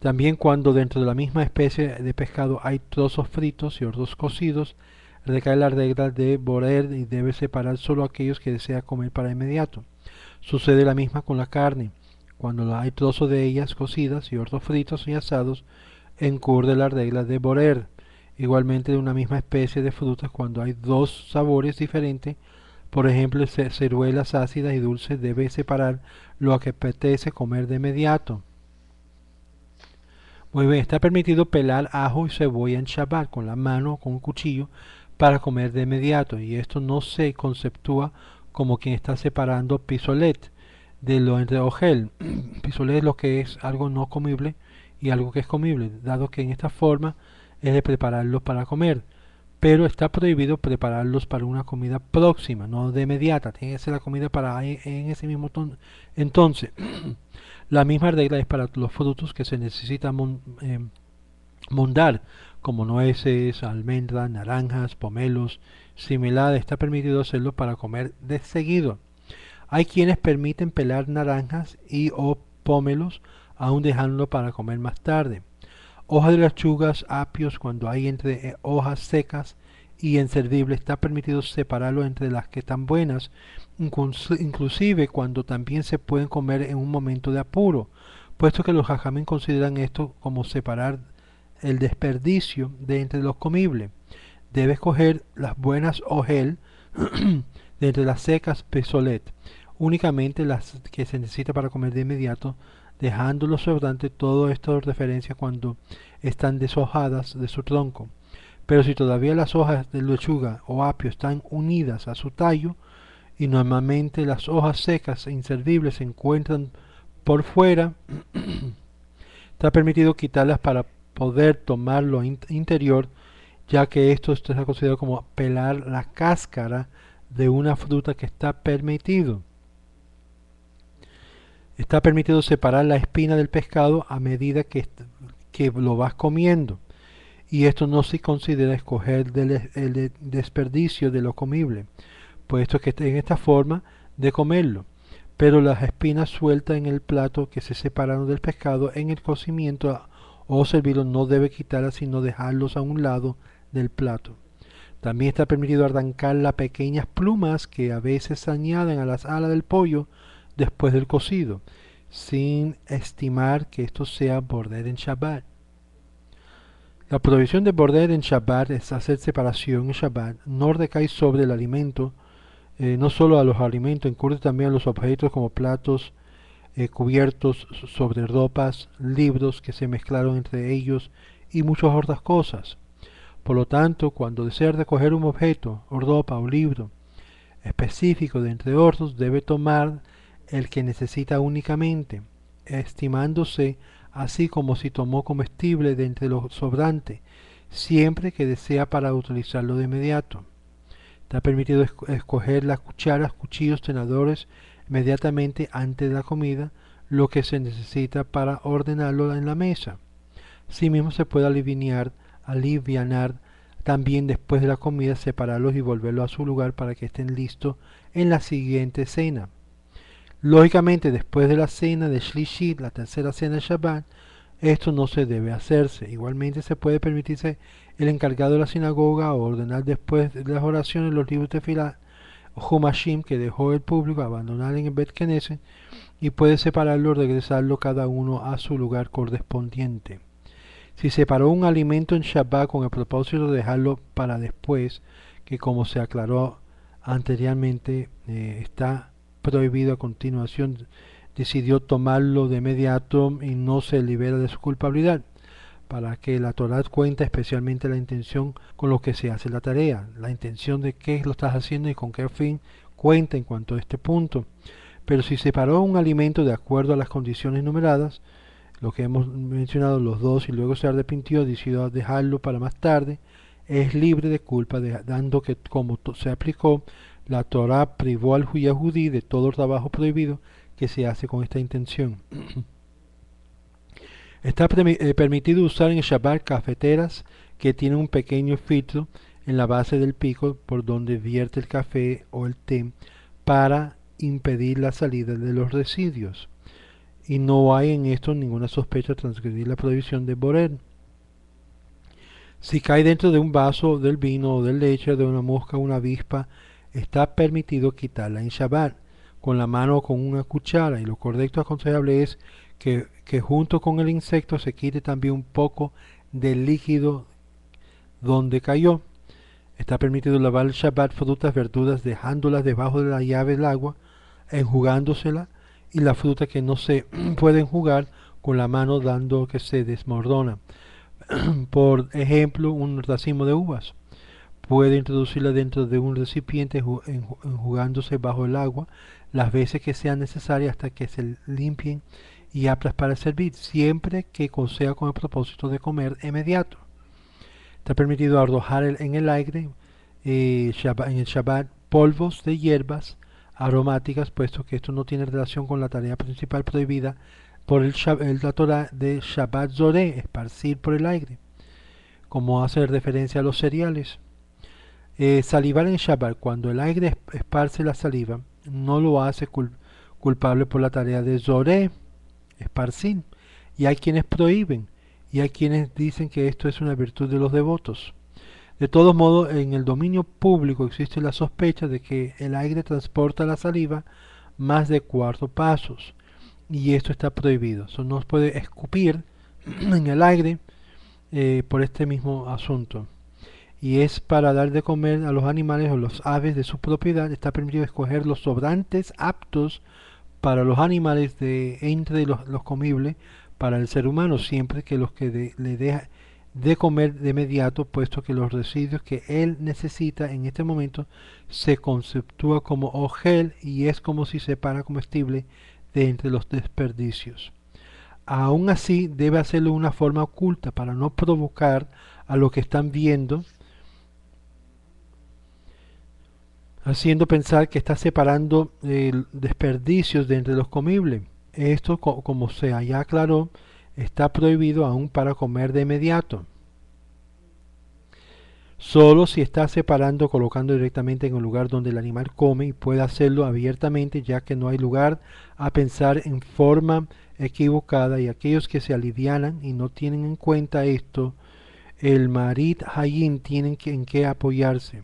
También cuando dentro de la misma especie de pescado hay trozos fritos y otros cocidos, recae la regla de Borer y debe separar solo aquellos que desea comer para inmediato. Sucede la misma con la carne. Cuando hay trozos de ellas cocidas y otros fritos y asados, incurre la regla de Borer. Igualmente de una misma especie de frutas, cuando hay dos sabores diferentes, por ejemplo, ciruelas ácidas y dulces, debe separar lo que apetece comer de inmediato. Muy bien, está permitido pelar ajo y cebolla en Shabbat con la mano o con un cuchillo para comer de inmediato, y esto no se conceptúa como quien está separando pisolet de lo entre ogel. Pisolet es lo que es algo no comible y algo que es comible, dado que en esta forma es de prepararlos para comer, pero está prohibido prepararlos para una comida próxima, no de inmediata. Tiene que ser la comida para en ese mismo entonces. La misma regla es para los frutos que se necesita mondar, como nueces, almendras, naranjas, pomelos, similar. Está permitido hacerlo para comer de seguido. Hay quienes permiten pelar naranjas y o pomelos, aún dejándolo para comer más tarde. Hojas de lechugas, apios, cuando hay entre hojas secas y inservibles, está permitido separarlo entre las que están buenas, inclusive cuando también se pueden comer en un momento de apuro. puesto que los jajamín consideran esto como separar el desperdicio de entre los comibles. Debes coger las buenas ogel de entre las secas pesolet, únicamente las que se necesita para comer de inmediato, dejando lo sobrante todo esto referencia cuando están deshojadas de su tronco. Pero si todavía las hojas de lechuga o apio están unidas a su tallo, y normalmente las hojas secas e inservibles se encuentran por fuera, está permitido quitarlas para poder tomar lo interior, ya que esto está considerado como pelar la cáscara de una fruta que está permitido. Está permitido separar la espina del pescado a medida que lo vas comiendo. Y esto no se considera escoger el desperdicio de lo comible, puesto que en esta forma de comerlo. Pero las espinas sueltas en el plato que se separaron del pescado en el cocimiento o servirlo no debe quitarlas sino dejarlos a un lado del plato. También está permitido arrancar las pequeñas plumas que a veces se añaden a las alas del pollo después del cocido, sin estimar que esto sea border en Shabbat. La prohibición de border en Shabbat es hacer separación en Shabbat, no recae sobre el alimento, no solo a los alimentos, incurre también a los objetos como platos, cubiertos sobre ropas, libros que se mezclaron entre ellos y muchas otras cosas. Por lo tanto, cuando desea recoger un objeto, o ropa o libro específico de entre otros, debe tomar el que necesita únicamente, estimándose así como si tomó comestible de entre lo sobrante, siempre que desea para utilizarlo de inmediato. Está permitido escoger las cucharas, cuchillos, tenedores inmediatamente antes de la comida, lo que se necesita para ordenarlo en la mesa. Asimismo se puede alivianar también después de la comida, separarlos y volverlos a su lugar para que estén listos en la siguiente cena. Lógicamente, después de la cena de Shlishit, la tercera cena de Shabbat, esto no se debe hacerse. Igualmente se puede permitirse el encargado de la sinagoga o ordenar después de las oraciones los libros de Filah o Humashim que dejó el público abandonar en el Bet Knesset y puede separarlo o regresarlo cada uno a su lugar correspondiente. Si separó un alimento en Shabbat con el propósito de dejarlo para después, que como se aclaró anteriormente está prohibido a continuación, decidió tomarlo de inmediato y no se libera de su culpabilidad, para que la Torah cuenta especialmente la intención con lo que se hace la tarea, la intención de qué lo estás haciendo y con qué fin cuenta en cuanto a este punto. Pero si separó un alimento de acuerdo a las condiciones numeradas, lo que hemos mencionado los dos, y luego se arrepintió, decidió dejarlo para más tarde, es libre de culpa, dando que como se aplicó, la Torah privó al judí de todo trabajo prohibido que se hace con esta intención. Está permitido usar en el Shabbat cafeteras que tienen un pequeño filtro en la base del pico por donde vierte el café o el té para impedir la salida de los residuos. Y no hay en esto ninguna sospecha de transgredir la prohibición de borer. Si cae dentro de un vaso del vino o de leche de una mosca o una avispa, está permitido quitarla en Shabbat con la mano o con una cuchara, y lo correcto aconsejable es que junto con el insecto se quite también un poco del líquido donde cayó. Está permitido lavar el Shabbat frutas, verduras, dejándolas debajo de la llave del agua, enjugándosela, y la fruta que no se puede enjugar con la mano dando que se desmordona. Por ejemplo, un racimo de uvas. Puede introducirla dentro de un recipiente enjugándose bajo el agua las veces que sean necesarias hasta que se limpien y aptas para servir, siempre que sea con el propósito de comer inmediato. Está permitido arrojar en el aire en el Shabbat polvos de hierbas aromáticas, puesto que esto no tiene relación con la tarea principal prohibida por la Torah de Shabbat Zoreh, esparcir por el aire, como hace referencia a los cereales. Salivar en Shabbat, cuando el aire esparce la saliva, no lo hace culpable por la tarea de Zoreh, esparcir. Y hay quienes prohíben, y hay quienes dicen que esto es una virtud de los devotos. De todos modos, en el dominio público existe la sospecha de que el aire transporta la saliva más de 4 pasos, y esto está prohibido. Eso no se puede escupir en el aire por este mismo asunto. Y es para dar de comer a los animales o los aves de su propiedad. Está permitido escoger los sobrantes aptos para los animales de entre los comibles para el ser humano, siempre que los que le deja de comer de inmediato, puesto que los residuos que él necesita en este momento se conceptúa como ogel y es como si separa comestible de entre los desperdicios. Aún así, debe hacerlo de una forma oculta para no provocar a lo que están viendo, haciendo pensar que está separando desperdicios de entre los comibles. Esto, como se ya aclaró, está prohibido aún para comer de inmediato. Solo si está separando colocando directamente en el lugar donde el animal come y puede hacerlo abiertamente, ya que no hay lugar a pensar en forma equivocada, y aquellos que se alivianan y no tienen en cuenta esto, el Marit Hayin tienen en qué apoyarse.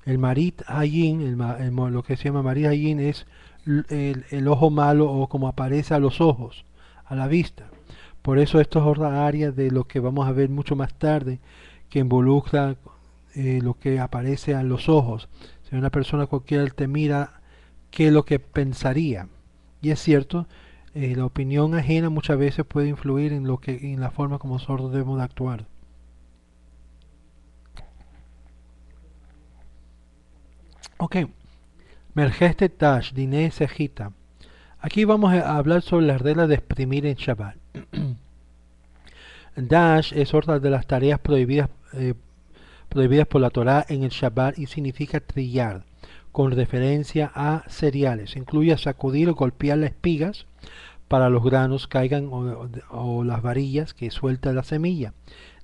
El Marit Hayin, lo que se llama Marit Hayin es el ojo malo o como aparece a los ojos, a la vista. Por eso esto es otra área de lo que vamos a ver mucho más tarde, que involucra lo que aparece a los ojos. Si una persona cualquiera te mira, ¿qué es lo que pensaría? Y es cierto, la opinión ajena muchas veces puede influir en la forma como nosotros debemos de actuar. Ok, Mergeste Tash, Diné Sejita. Aquí vamos a hablar sobre las reglas de exprimir en Shabbat. Dash es otra de las tareas prohibidas por la Torá en el Shabbat y significa trillar, con referencia a cereales. Incluye sacudir o golpear las espigas para los granos caigan o las varillas que suelta la semilla.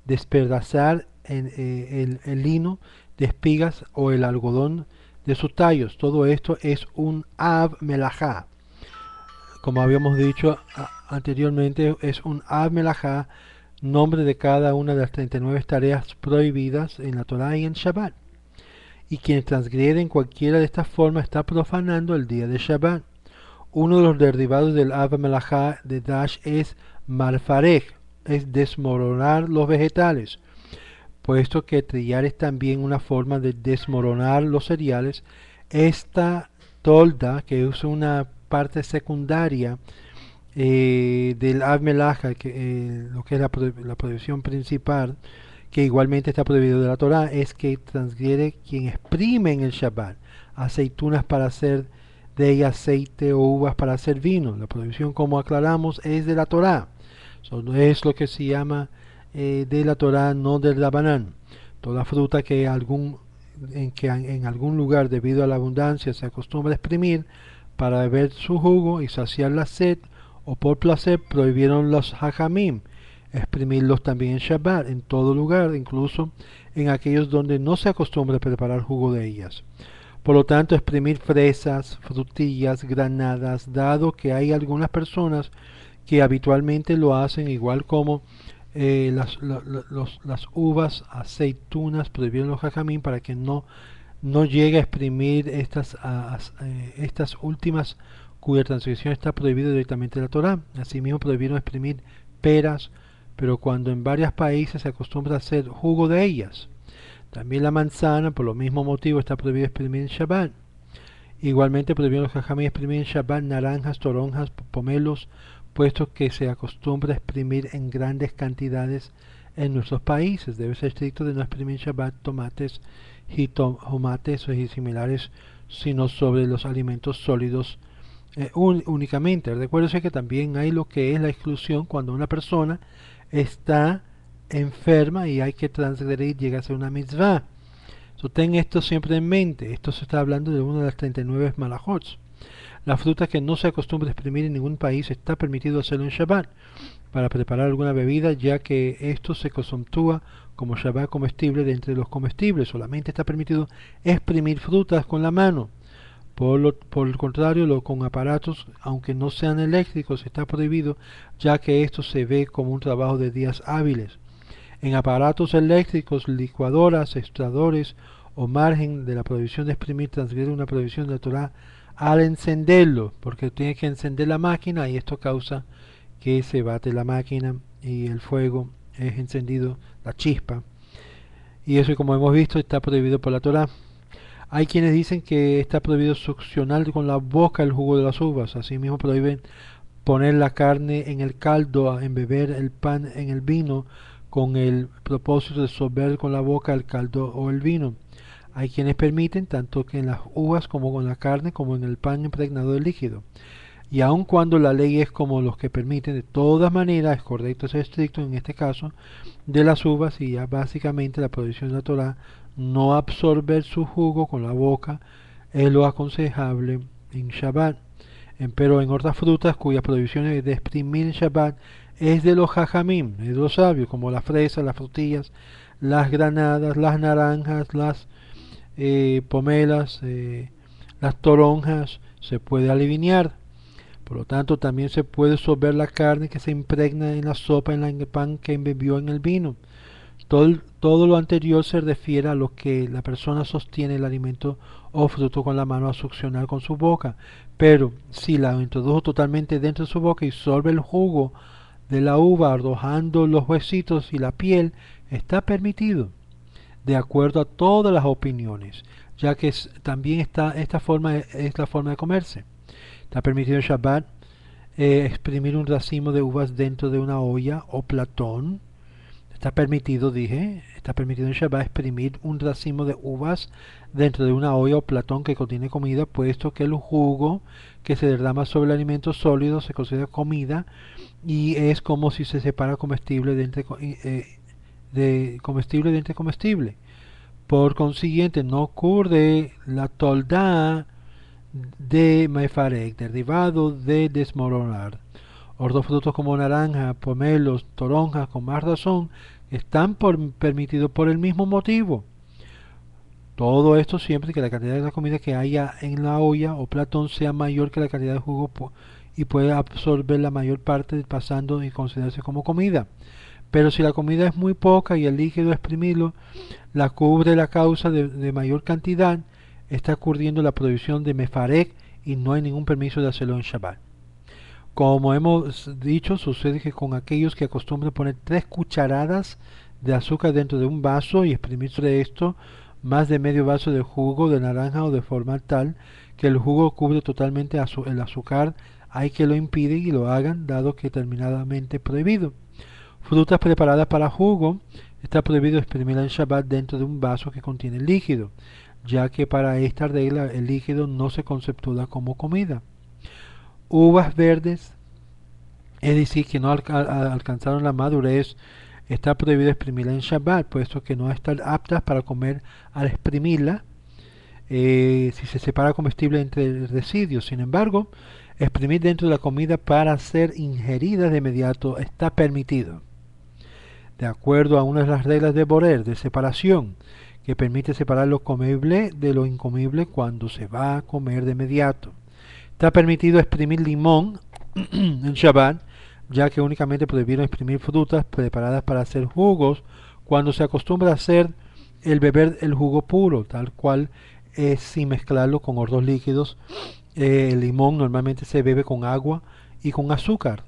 Despedazar el lino de espigas o el algodón de sus tallos. Todo esto es un Av Melajá. Como habíamos dicho anteriormente, es un Av Melajá, nombre de cada una de las 39 tareas prohibidas en la Torá y en Shabbat. Y quien transgreden cualquiera de estas formas está profanando el día de Shabbat. Uno de los derivados del Av Melajá de Dash es Malfarej, es desmoronar los vegetales, puesto que trillar es también una forma de desmoronar los cereales. Esta tolda, que es una parte secundaria del Av Melajá, lo que es la prohibición principal, que igualmente está prohibido de la Torá, es que transgrede quien exprime en el Shabbat aceitunas para hacer de ella aceite o uvas para hacer vino. La prohibición, como aclaramos, es de la Torá. Eso no es lo que se llama de la Torá, no del Rabanán. Toda fruta que en algún lugar, debido a la abundancia, se acostumbra a exprimir para beber su jugo y saciar la sed, o por placer, prohibieron los hajamim exprimirlos también en Shabbat, en todo lugar, incluso en aquellos donde no se acostumbra a preparar jugo de ellas. Por lo tanto, exprimir fresas, frutillas, granadas, dado que hay algunas personas que habitualmente lo hacen, igual como las uvas, aceitunas, prohibieron los jajamín para que no llegue a exprimir estas últimas, cuya transgresión está prohibida directamente de la Torá. Asimismo, prohibieron exprimir peras, pero cuando en varios países se acostumbra a hacer jugo de ellas. También la manzana, por lo mismo motivo, está prohibido exprimir en Shabbat. Igualmente prohibieron los jajamí exprimir en Shabbat naranjas, toronjas, pomelos, puesto que se acostumbra a exprimir en grandes cantidades en nuestros países. Debe ser estricto de no exprimir en Shabbat tomates, jitomates y similares, sino sobre los alimentos sólidos únicamente. Recuérdese que también hay lo que es la exclusión cuando una persona está enferma y hay que transgredir, llega a ser una mitzvah. So, ten esto siempre en mente. Esto se está hablando de una de las 39 malachots. La fruta que no se acostumbra a exprimir en ningún país está permitido hacerlo en Shabbat para preparar alguna bebida, ya que esto se consumptúa como Shabbat comestible de entre los comestibles. Solamente está permitido exprimir frutas con la mano. Por el contrario, con aparatos, aunque no sean eléctricos, está prohibido, ya que esto se ve como un trabajo de días hábiles. En aparatos eléctricos, licuadoras, extractores o margen de la prohibición de exprimir transgrede una prohibición de la Torá al encenderlo, porque tienes que encender la máquina y esto causa que se bate la máquina y el fuego es encendido, la chispa. Y eso, como hemos visto, está prohibido por la Torá. Hay quienes dicen que está prohibido succionar con la boca el jugo de las uvas. Asimismo prohíben poner la carne en el caldo, en beber el pan en el vino, con el propósito de sorber con la boca el caldo o el vino. Hay quienes permiten tanto que en las uvas como con la carne como en el pan impregnado de líquido. Y aun cuando la ley es como los que permiten, de todas maneras es correcto ser estricto en este caso de las uvas, y ya básicamente la prohibición de la Torah, no absorber su jugo con la boca, es lo aconsejable en Shabbat. Pero en otras frutas cuya prohibición es de exprimir en Shabbat es de los jajamim, es de los sabios, como las fresas, las frutillas, las granadas, las naranjas, las pomelas, las toronjas, se puede aliviar. Por lo tanto, también se puede sorber la carne que se impregna en la sopa, en el pan que embebió en el vino. Todo lo anterior se refiere a lo que la persona sostiene el alimento o fruto con la mano a succionar con su boca. Pero si la introdujo totalmente dentro de su boca y sorbe el jugo de la uva arrojando los huesitos y la piel, está permitido, de acuerdo a todas las opiniones, ya que también esta forma es la forma de comerse. Está permitido en Shabbat exprimir un racimo de uvas dentro de una olla o platón. Está permitido, dije, está permitido en Shabbat exprimir un racimo de uvas dentro de una olla o platón que contiene comida, puesto que el jugo que se derrama sobre el alimento sólido se considera comida y es como si se separa comestible de comestible de entre comestible. Por consiguiente, no ocurre la toldá de mefarek, derivado de desmoronar. Otros frutos como naranja, pomelos, toronjas, con más razón, están permitidos por el mismo motivo. Todo esto siempre que la cantidad de la comida que haya en la olla o platón sea mayor que la cantidad de jugo y puede absorber la mayor parte pasando y considerarse como comida. Pero si la comida es muy poca y el líquido exprimido la cubre la causa de mayor cantidad, está ocurriendo la prohibición de mefarek y no hay ningún permiso de hacerlo en Shabbat. Como hemos dicho, sucede que con aquellos que acostumbran poner 3 cucharadas de azúcar dentro de un vaso y exprimir sobre esto más de medio vaso de jugo de naranja o de forma tal que el jugo cubre totalmente el azúcar, hay que lo impiden y lo hagan, dado que terminadamente prohibido. Frutas preparadas para jugo, está prohibido exprimirla en Shabbat dentro de un vaso que contiene líquido, ya que para esta regla el líquido no se conceptúa como comida. Uvas verdes, es decir, que no alcanzaron la madurez, está prohibido exprimirla en Shabbat, puesto que no están aptas para comer al exprimirla, si se separa comestible entre residuos. Sin embargo, exprimir dentro de la comida para ser ingerida de inmediato está permitido, de acuerdo a una de las reglas de Borer, de separación, que permite separar lo comible de lo incomible cuando se va a comer de inmediato. Está permitido exprimir limón en Shabbat, ya que únicamente prohibieron exprimir frutas preparadas para hacer jugos cuando se acostumbra a hacer el beber el jugo puro, tal cual es sin mezclarlo con otros líquidos. El limón normalmente se bebe con agua y con azúcar.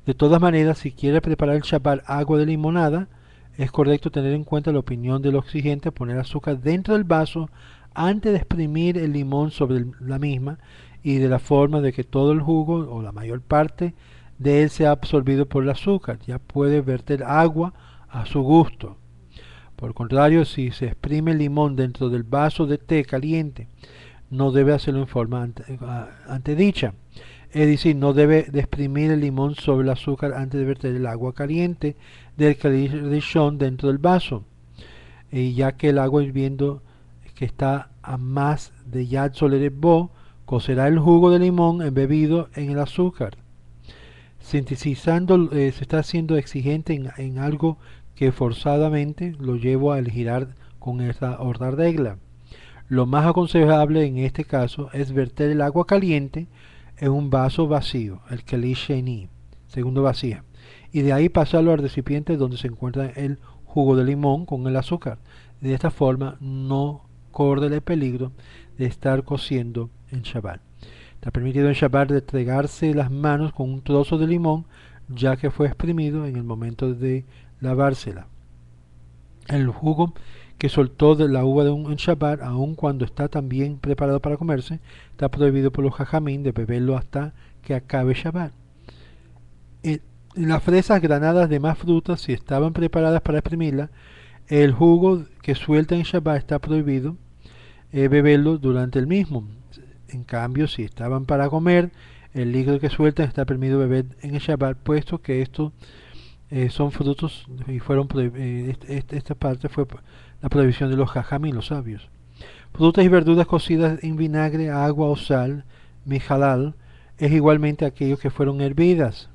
De todas maneras, si quiere preparar el Shabbat agua de limonada, es correcto tener en cuenta la opinión del exigente, poner azúcar dentro del vaso antes de exprimir el limón sobre la misma, y de la forma de que todo el jugo o la mayor parte de él sea absorbido por el azúcar. Ya puede verter agua a su gusto. Por el contrario, si se exprime el limón dentro del vaso de té caliente, no debe hacerlo en forma antedicha. Es decir, no debe de exprimir el limón sobre el azúcar antes de verter el agua caliente del Kalish Rishon dentro del vaso, y ya que el agua hirviendo que está a más de Yad Soleret Bo cocerá el jugo de limón embebido en el azúcar. Sintetizando, se está siendo exigente en algo que forzadamente lo llevo a girar con esta otra regla. Lo más aconsejable en este caso es verter el agua caliente en un vaso vacío, el Kalish Sheni, segundo vacía, y de ahí pasarlo al recipiente donde se encuentra el jugo de limón con el azúcar. De esta forma no corre el peligro de estar cociendo en Shabbat. Está permitido en Shabbat restregarse las manos con un trozo de limón, ya que fue exprimido en el momento de lavársela. El jugo que soltó de la uva en Shabbat, aun cuando está también preparado para comerse, está prohibido por los jajamín de beberlo hasta que acabe Shabbat. Las fresas granadas de más frutas, si estaban preparadas para exprimirla, el jugo que suelta en Shabbat está prohibido beberlo durante el mismo. En cambio, si estaban para comer, el líquido que sueltan está permitido beber en el Shabbat, puesto que estos son frutos y fueron esta parte fue la prohibición de los jajamí, los sabios. Frutas y verduras cocidas en vinagre, agua o sal, mi halal, es igualmente aquellos que fueron hervidas.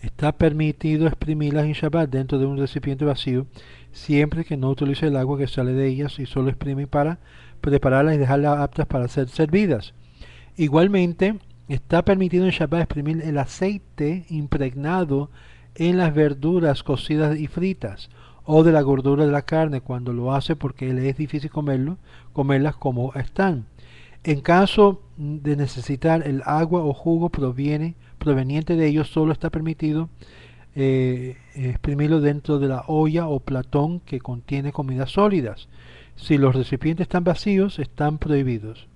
Está permitido exprimirlas en Shabbat dentro de un recipiente vacío, siempre que no utilice el agua que sale de ellas y solo exprime para prepararlas y dejarlas aptas para ser servidas. Igualmente, está permitido en Shabbat exprimir el aceite impregnado en las verduras cocidas y fritas, o de la gordura de la carne cuando lo hace porque le es difícil comerlas como están. En caso de necesitar el agua o jugo proveniente de ellos, solo está permitido exprimirlo dentro de la olla o platón que contiene comidas sólidas. Si los recipientes están vacíos, están prohibidos.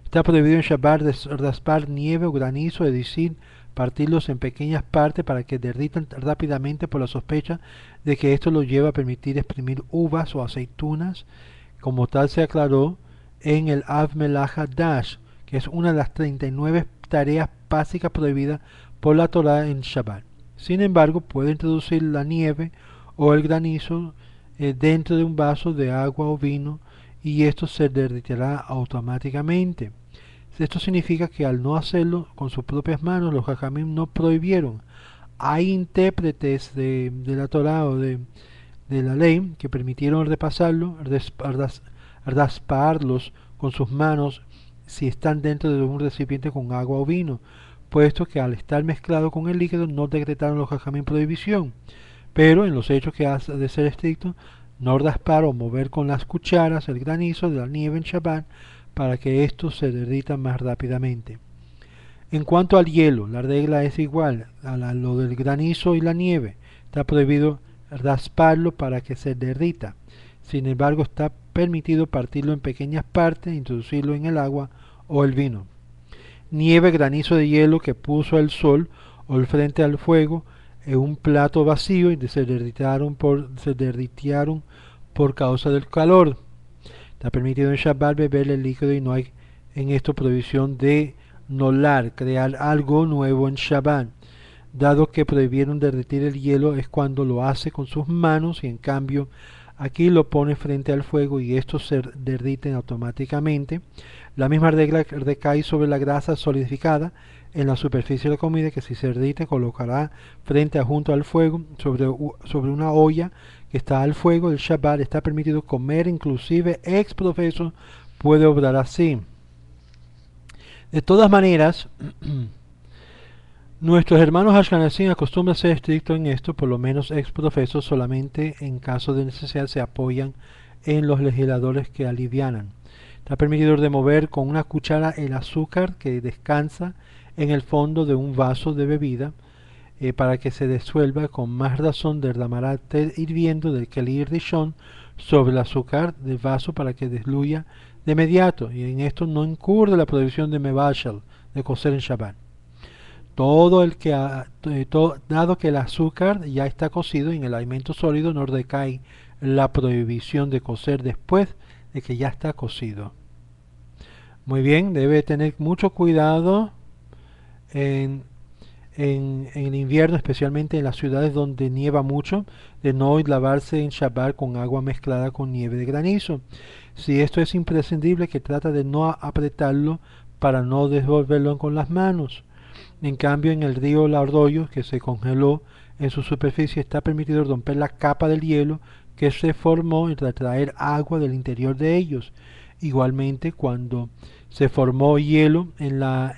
Está prohibido en Shabbat raspar nieve o granizo, es decir, partirlos en pequeñas partes para que derritan rápidamente por la sospecha de que esto lo lleva a permitir exprimir uvas o aceitunas. Como tal se aclaró en el Av Melaha Dash, que es una de las 39 tareas básicas prohibidas por la Torah en Shabbat. Sin embargo, puede introducir la nieve o el granizo dentro de un vaso de agua o vino y esto se derritirá automáticamente. Esto significa que al no hacerlo con sus propias manos, los jajamim no prohibieron. Hay intérpretes de la Torah o de la ley que permitieron repasarlo, rasparlos con sus manos si están dentro de un recipiente con agua o vino, puesto que al estar mezclado con el líquido no decretaron los jajamim prohibición. Pero en los hechos que hace de ser estricto, no raspar o mover con las cucharas el granizo de la nieve en Shabbat para que estos se derritan más rápidamente. En cuanto al hielo, la regla es igual a lo del granizo y la nieve. Está prohibido rasparlo para que se derrita. Sin embargo, está permitido partirlo en pequeñas partes e introducirlo en el agua o el vino. Nieve, granizo de hielo que puso el sol o el frente al fuego en un plato vacío y se derritieron por causa del calor. Está permitido en Shabbat beber el líquido y no hay en esto prohibición de nolar, crear algo nuevo en Shabbat. Dado que prohibieron derretir el hielo es cuando lo hace con sus manos y en cambio aquí lo pone frente al fuego y estos se derriten automáticamente. La misma regla recae sobre la grasa solidificada en la superficie de la comida que si se derrite colocará frente a junto al fuego sobre una olla que está al fuego. El Shabbat está permitido comer, inclusive ex profeso puede obrar así. De todas maneras, nuestros hermanos Ashkenazim acostumbran ser estrictos en esto, por lo menos ex profeso solamente en caso de necesidad se apoyan en los legisladores que alivianan. Está permitido remover con una cuchara el azúcar que descansa en el fondo de un vaso de bebida para que se disuelva. Con más razón derramará té hirviendo del Keli Rishon sobre el azúcar del vaso para que desluya de inmediato, y en esto no incurre la prohibición de mebashal, de cocer en Shabbat. Dado que el azúcar ya está cocido en el alimento sólido, no recae la prohibición de cocer después de que ya está cocido. Muy bien, debe tener mucho cuidado en el invierno, especialmente en las ciudades donde nieva mucho, de no lavarse en Shabbat con agua mezclada con nieve de granizo. Si esto es imprescindible, que trata de no apretarlo para no devolverlo con las manos. En cambio, en el río Arroyo, que se congeló en su superficie, está permitido romper la capa del hielo que se formó y retraer agua del interior de ellos. Igualmente, cuando se formó hielo en la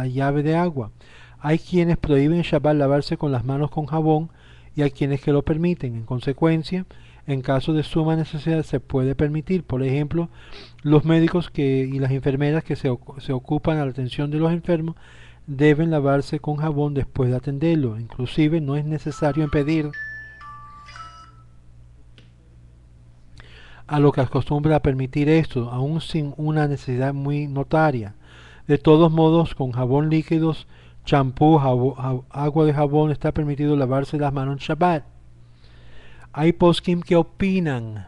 llave de agua. Hay quienes prohíben en Shabbat lavarse con las manos con jabón y hay quienes que lo permiten. En consecuencia, En caso de suma necesidad se puede permitir, por ejemplo, los médicos y las enfermeras que se ocupan a la atención de los enfermos deben lavarse con jabón después de atenderlo. Inclusive no es necesario impedir a lo que acostumbra a permitir esto, aún sin una necesidad muy notaria. De todos modos, con jabón líquidos, champú, agua de jabón, está permitido lavarse las manos en Shabbat. Hay poskim que opinan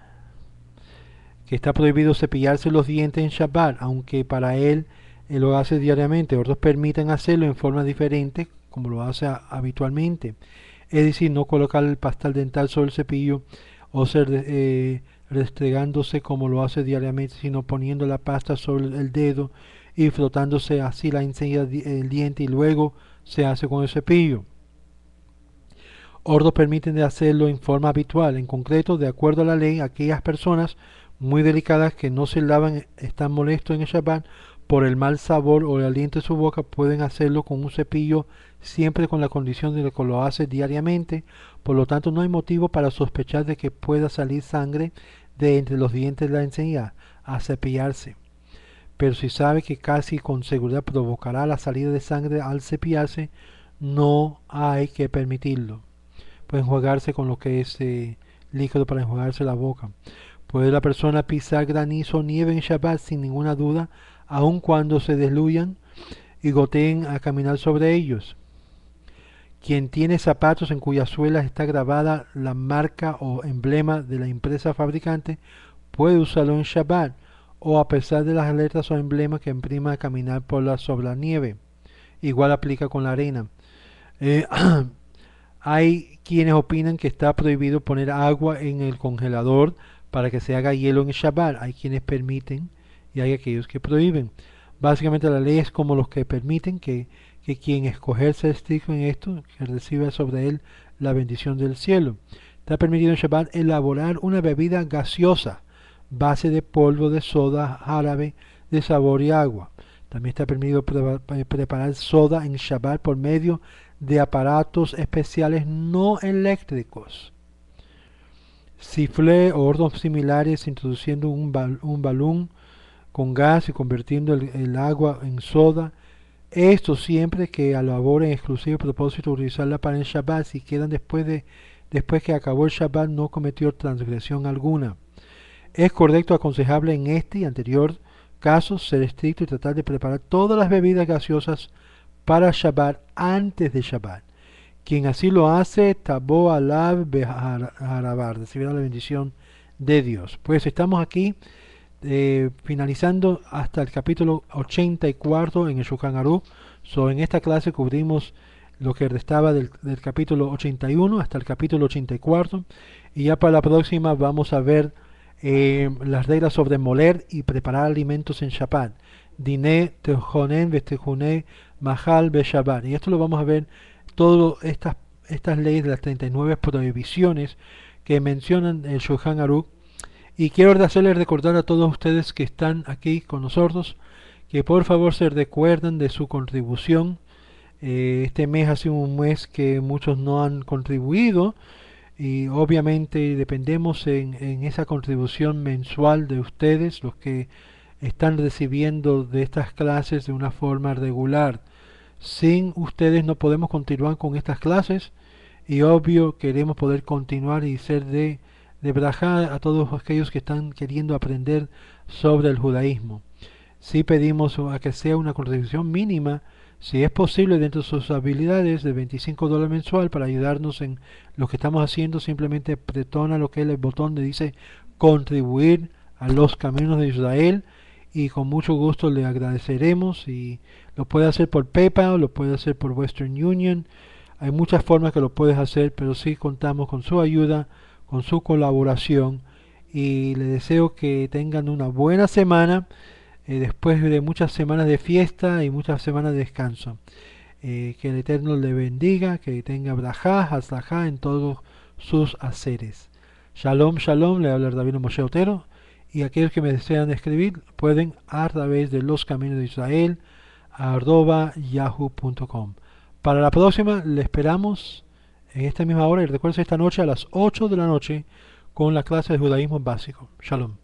que está prohibido cepillarse los dientes en Shabbat, aunque para él lo hace diariamente. Otros permiten hacerlo en forma diferente, como lo hace habitualmente. Es decir, no colocar el pastel dental sobre el cepillo o restregándose como lo hace diariamente, sino poniendo la pasta sobre el dedo y frotándose así la encía del diente y luego se hace con el cepillo. Otros permiten de hacerlo en forma habitual. En concreto, de acuerdo a la ley, aquellas personas muy delicadas que no se lavan están molestos en el Shabbat por el mal sabor o el aliento de su boca, pueden hacerlo con un cepillo siempre con la condición de que lo hace diariamente. Por lo tanto, no hay motivo para sospechar de que pueda salir sangre de entre los dientes de la encía a cepillarse. Pero si sabe que casi con seguridad provocará la salida de sangre al cepillarse, no hay que permitirlo. Puede enjuagarse con lo que es líquido para enjuagarse la boca. Puede la persona pisar granizo o nieve en Shabbat sin ninguna duda, aun cuando se desluyan y goteen a caminar sobre ellos. Quien tiene zapatos en cuyas suelas está grabada la marca o emblema de la empresa fabricante puede usarlo en Shabbat o a pesar de las alertas o emblemas que imprima al caminar sobre la nieve. Igual aplica con la arena. Hay quienes opinan que está prohibido poner agua en el congelador para que se haga hielo en el Shabbat. Hay quienes permiten y hay aquellos que prohíben. Básicamente la ley es como los que permiten que quien escogerse estricto en esto, que reciba sobre él la bendición del cielo. Está permitido en Shabbat elaborar una bebida gaseosa, base de polvo de soda, árabe, de sabor y agua. También está permitido preparar soda en Shabbat por medio de aparatos especiales no eléctricos. Siflé o hornos similares introduciendo un balón con gas y convirtiendo el agua en soda. Esto siempre que elaboren en exclusivo propósito de utilizarla para el Shabbat. Si quedan después que acabó el Shabbat no cometió transgresión alguna. Es correcto, aconsejable en este y anterior casos ser estricto y tratar de preparar todas las bebidas gaseosas para Shabbat antes de Shabbat. Quien así lo hace, Tabo Alab Beharabar, recibirá la bendición de Dios. Pues estamos aquí finalizando hasta el capítulo 84 en el Shulchan Aruch. En esta clase cubrimos lo que restaba del capítulo 81 hasta el capítulo 84 y ya para la próxima vamos a ver las reglas sobre moler y preparar alimentos en Shabbat. Diné, Tejonen, Vestejuné, Mahal, Beshabbat. Y esto lo vamos a ver, todas estas leyes de las 39 prohibiciones que mencionan el Shulchan Aruch. Y quiero hacerles recordar a todos ustedes que están aquí con nosotros que por favor se recuerden de su contribución. Este mes ha sido un mes que muchos no han contribuido y obviamente dependemos en esa contribución mensual de ustedes, los que están recibiendo de estas clases de una forma regular. Sin ustedes no podemos continuar con estas clases y obvio queremos poder continuar y ser de brajá a todos aquellos que están queriendo aprender sobre el judaísmo. Sí pedimos a que sea una contribución mínima, si es posible dentro de sus habilidades, de $25 mensual para ayudarnos en lo que estamos haciendo. Simplemente pretona lo que es el botón que dice contribuir a los caminos de Israel y con mucho gusto le agradeceremos. Y lo puede hacer por PayPal, lo puede hacer por Western Union. Hay muchas formas que lo puedes hacer, pero sí contamos con su ayuda, con su colaboración y les deseo que tengan una buena semana después de muchas semanas de fiesta y muchas semanas de descanso. Que el Eterno le bendiga, que tenga brajá, haslajá en todos sus haceres. Shalom, shalom, le habla David Moshe Otero y aquellos que me desean escribir pueden a través de los caminos de Israel @yahoo.com. Para la próxima le esperamos en esta misma hora y recuerden esta noche a las 8 de la noche con la clase de judaísmo básico. Shalom.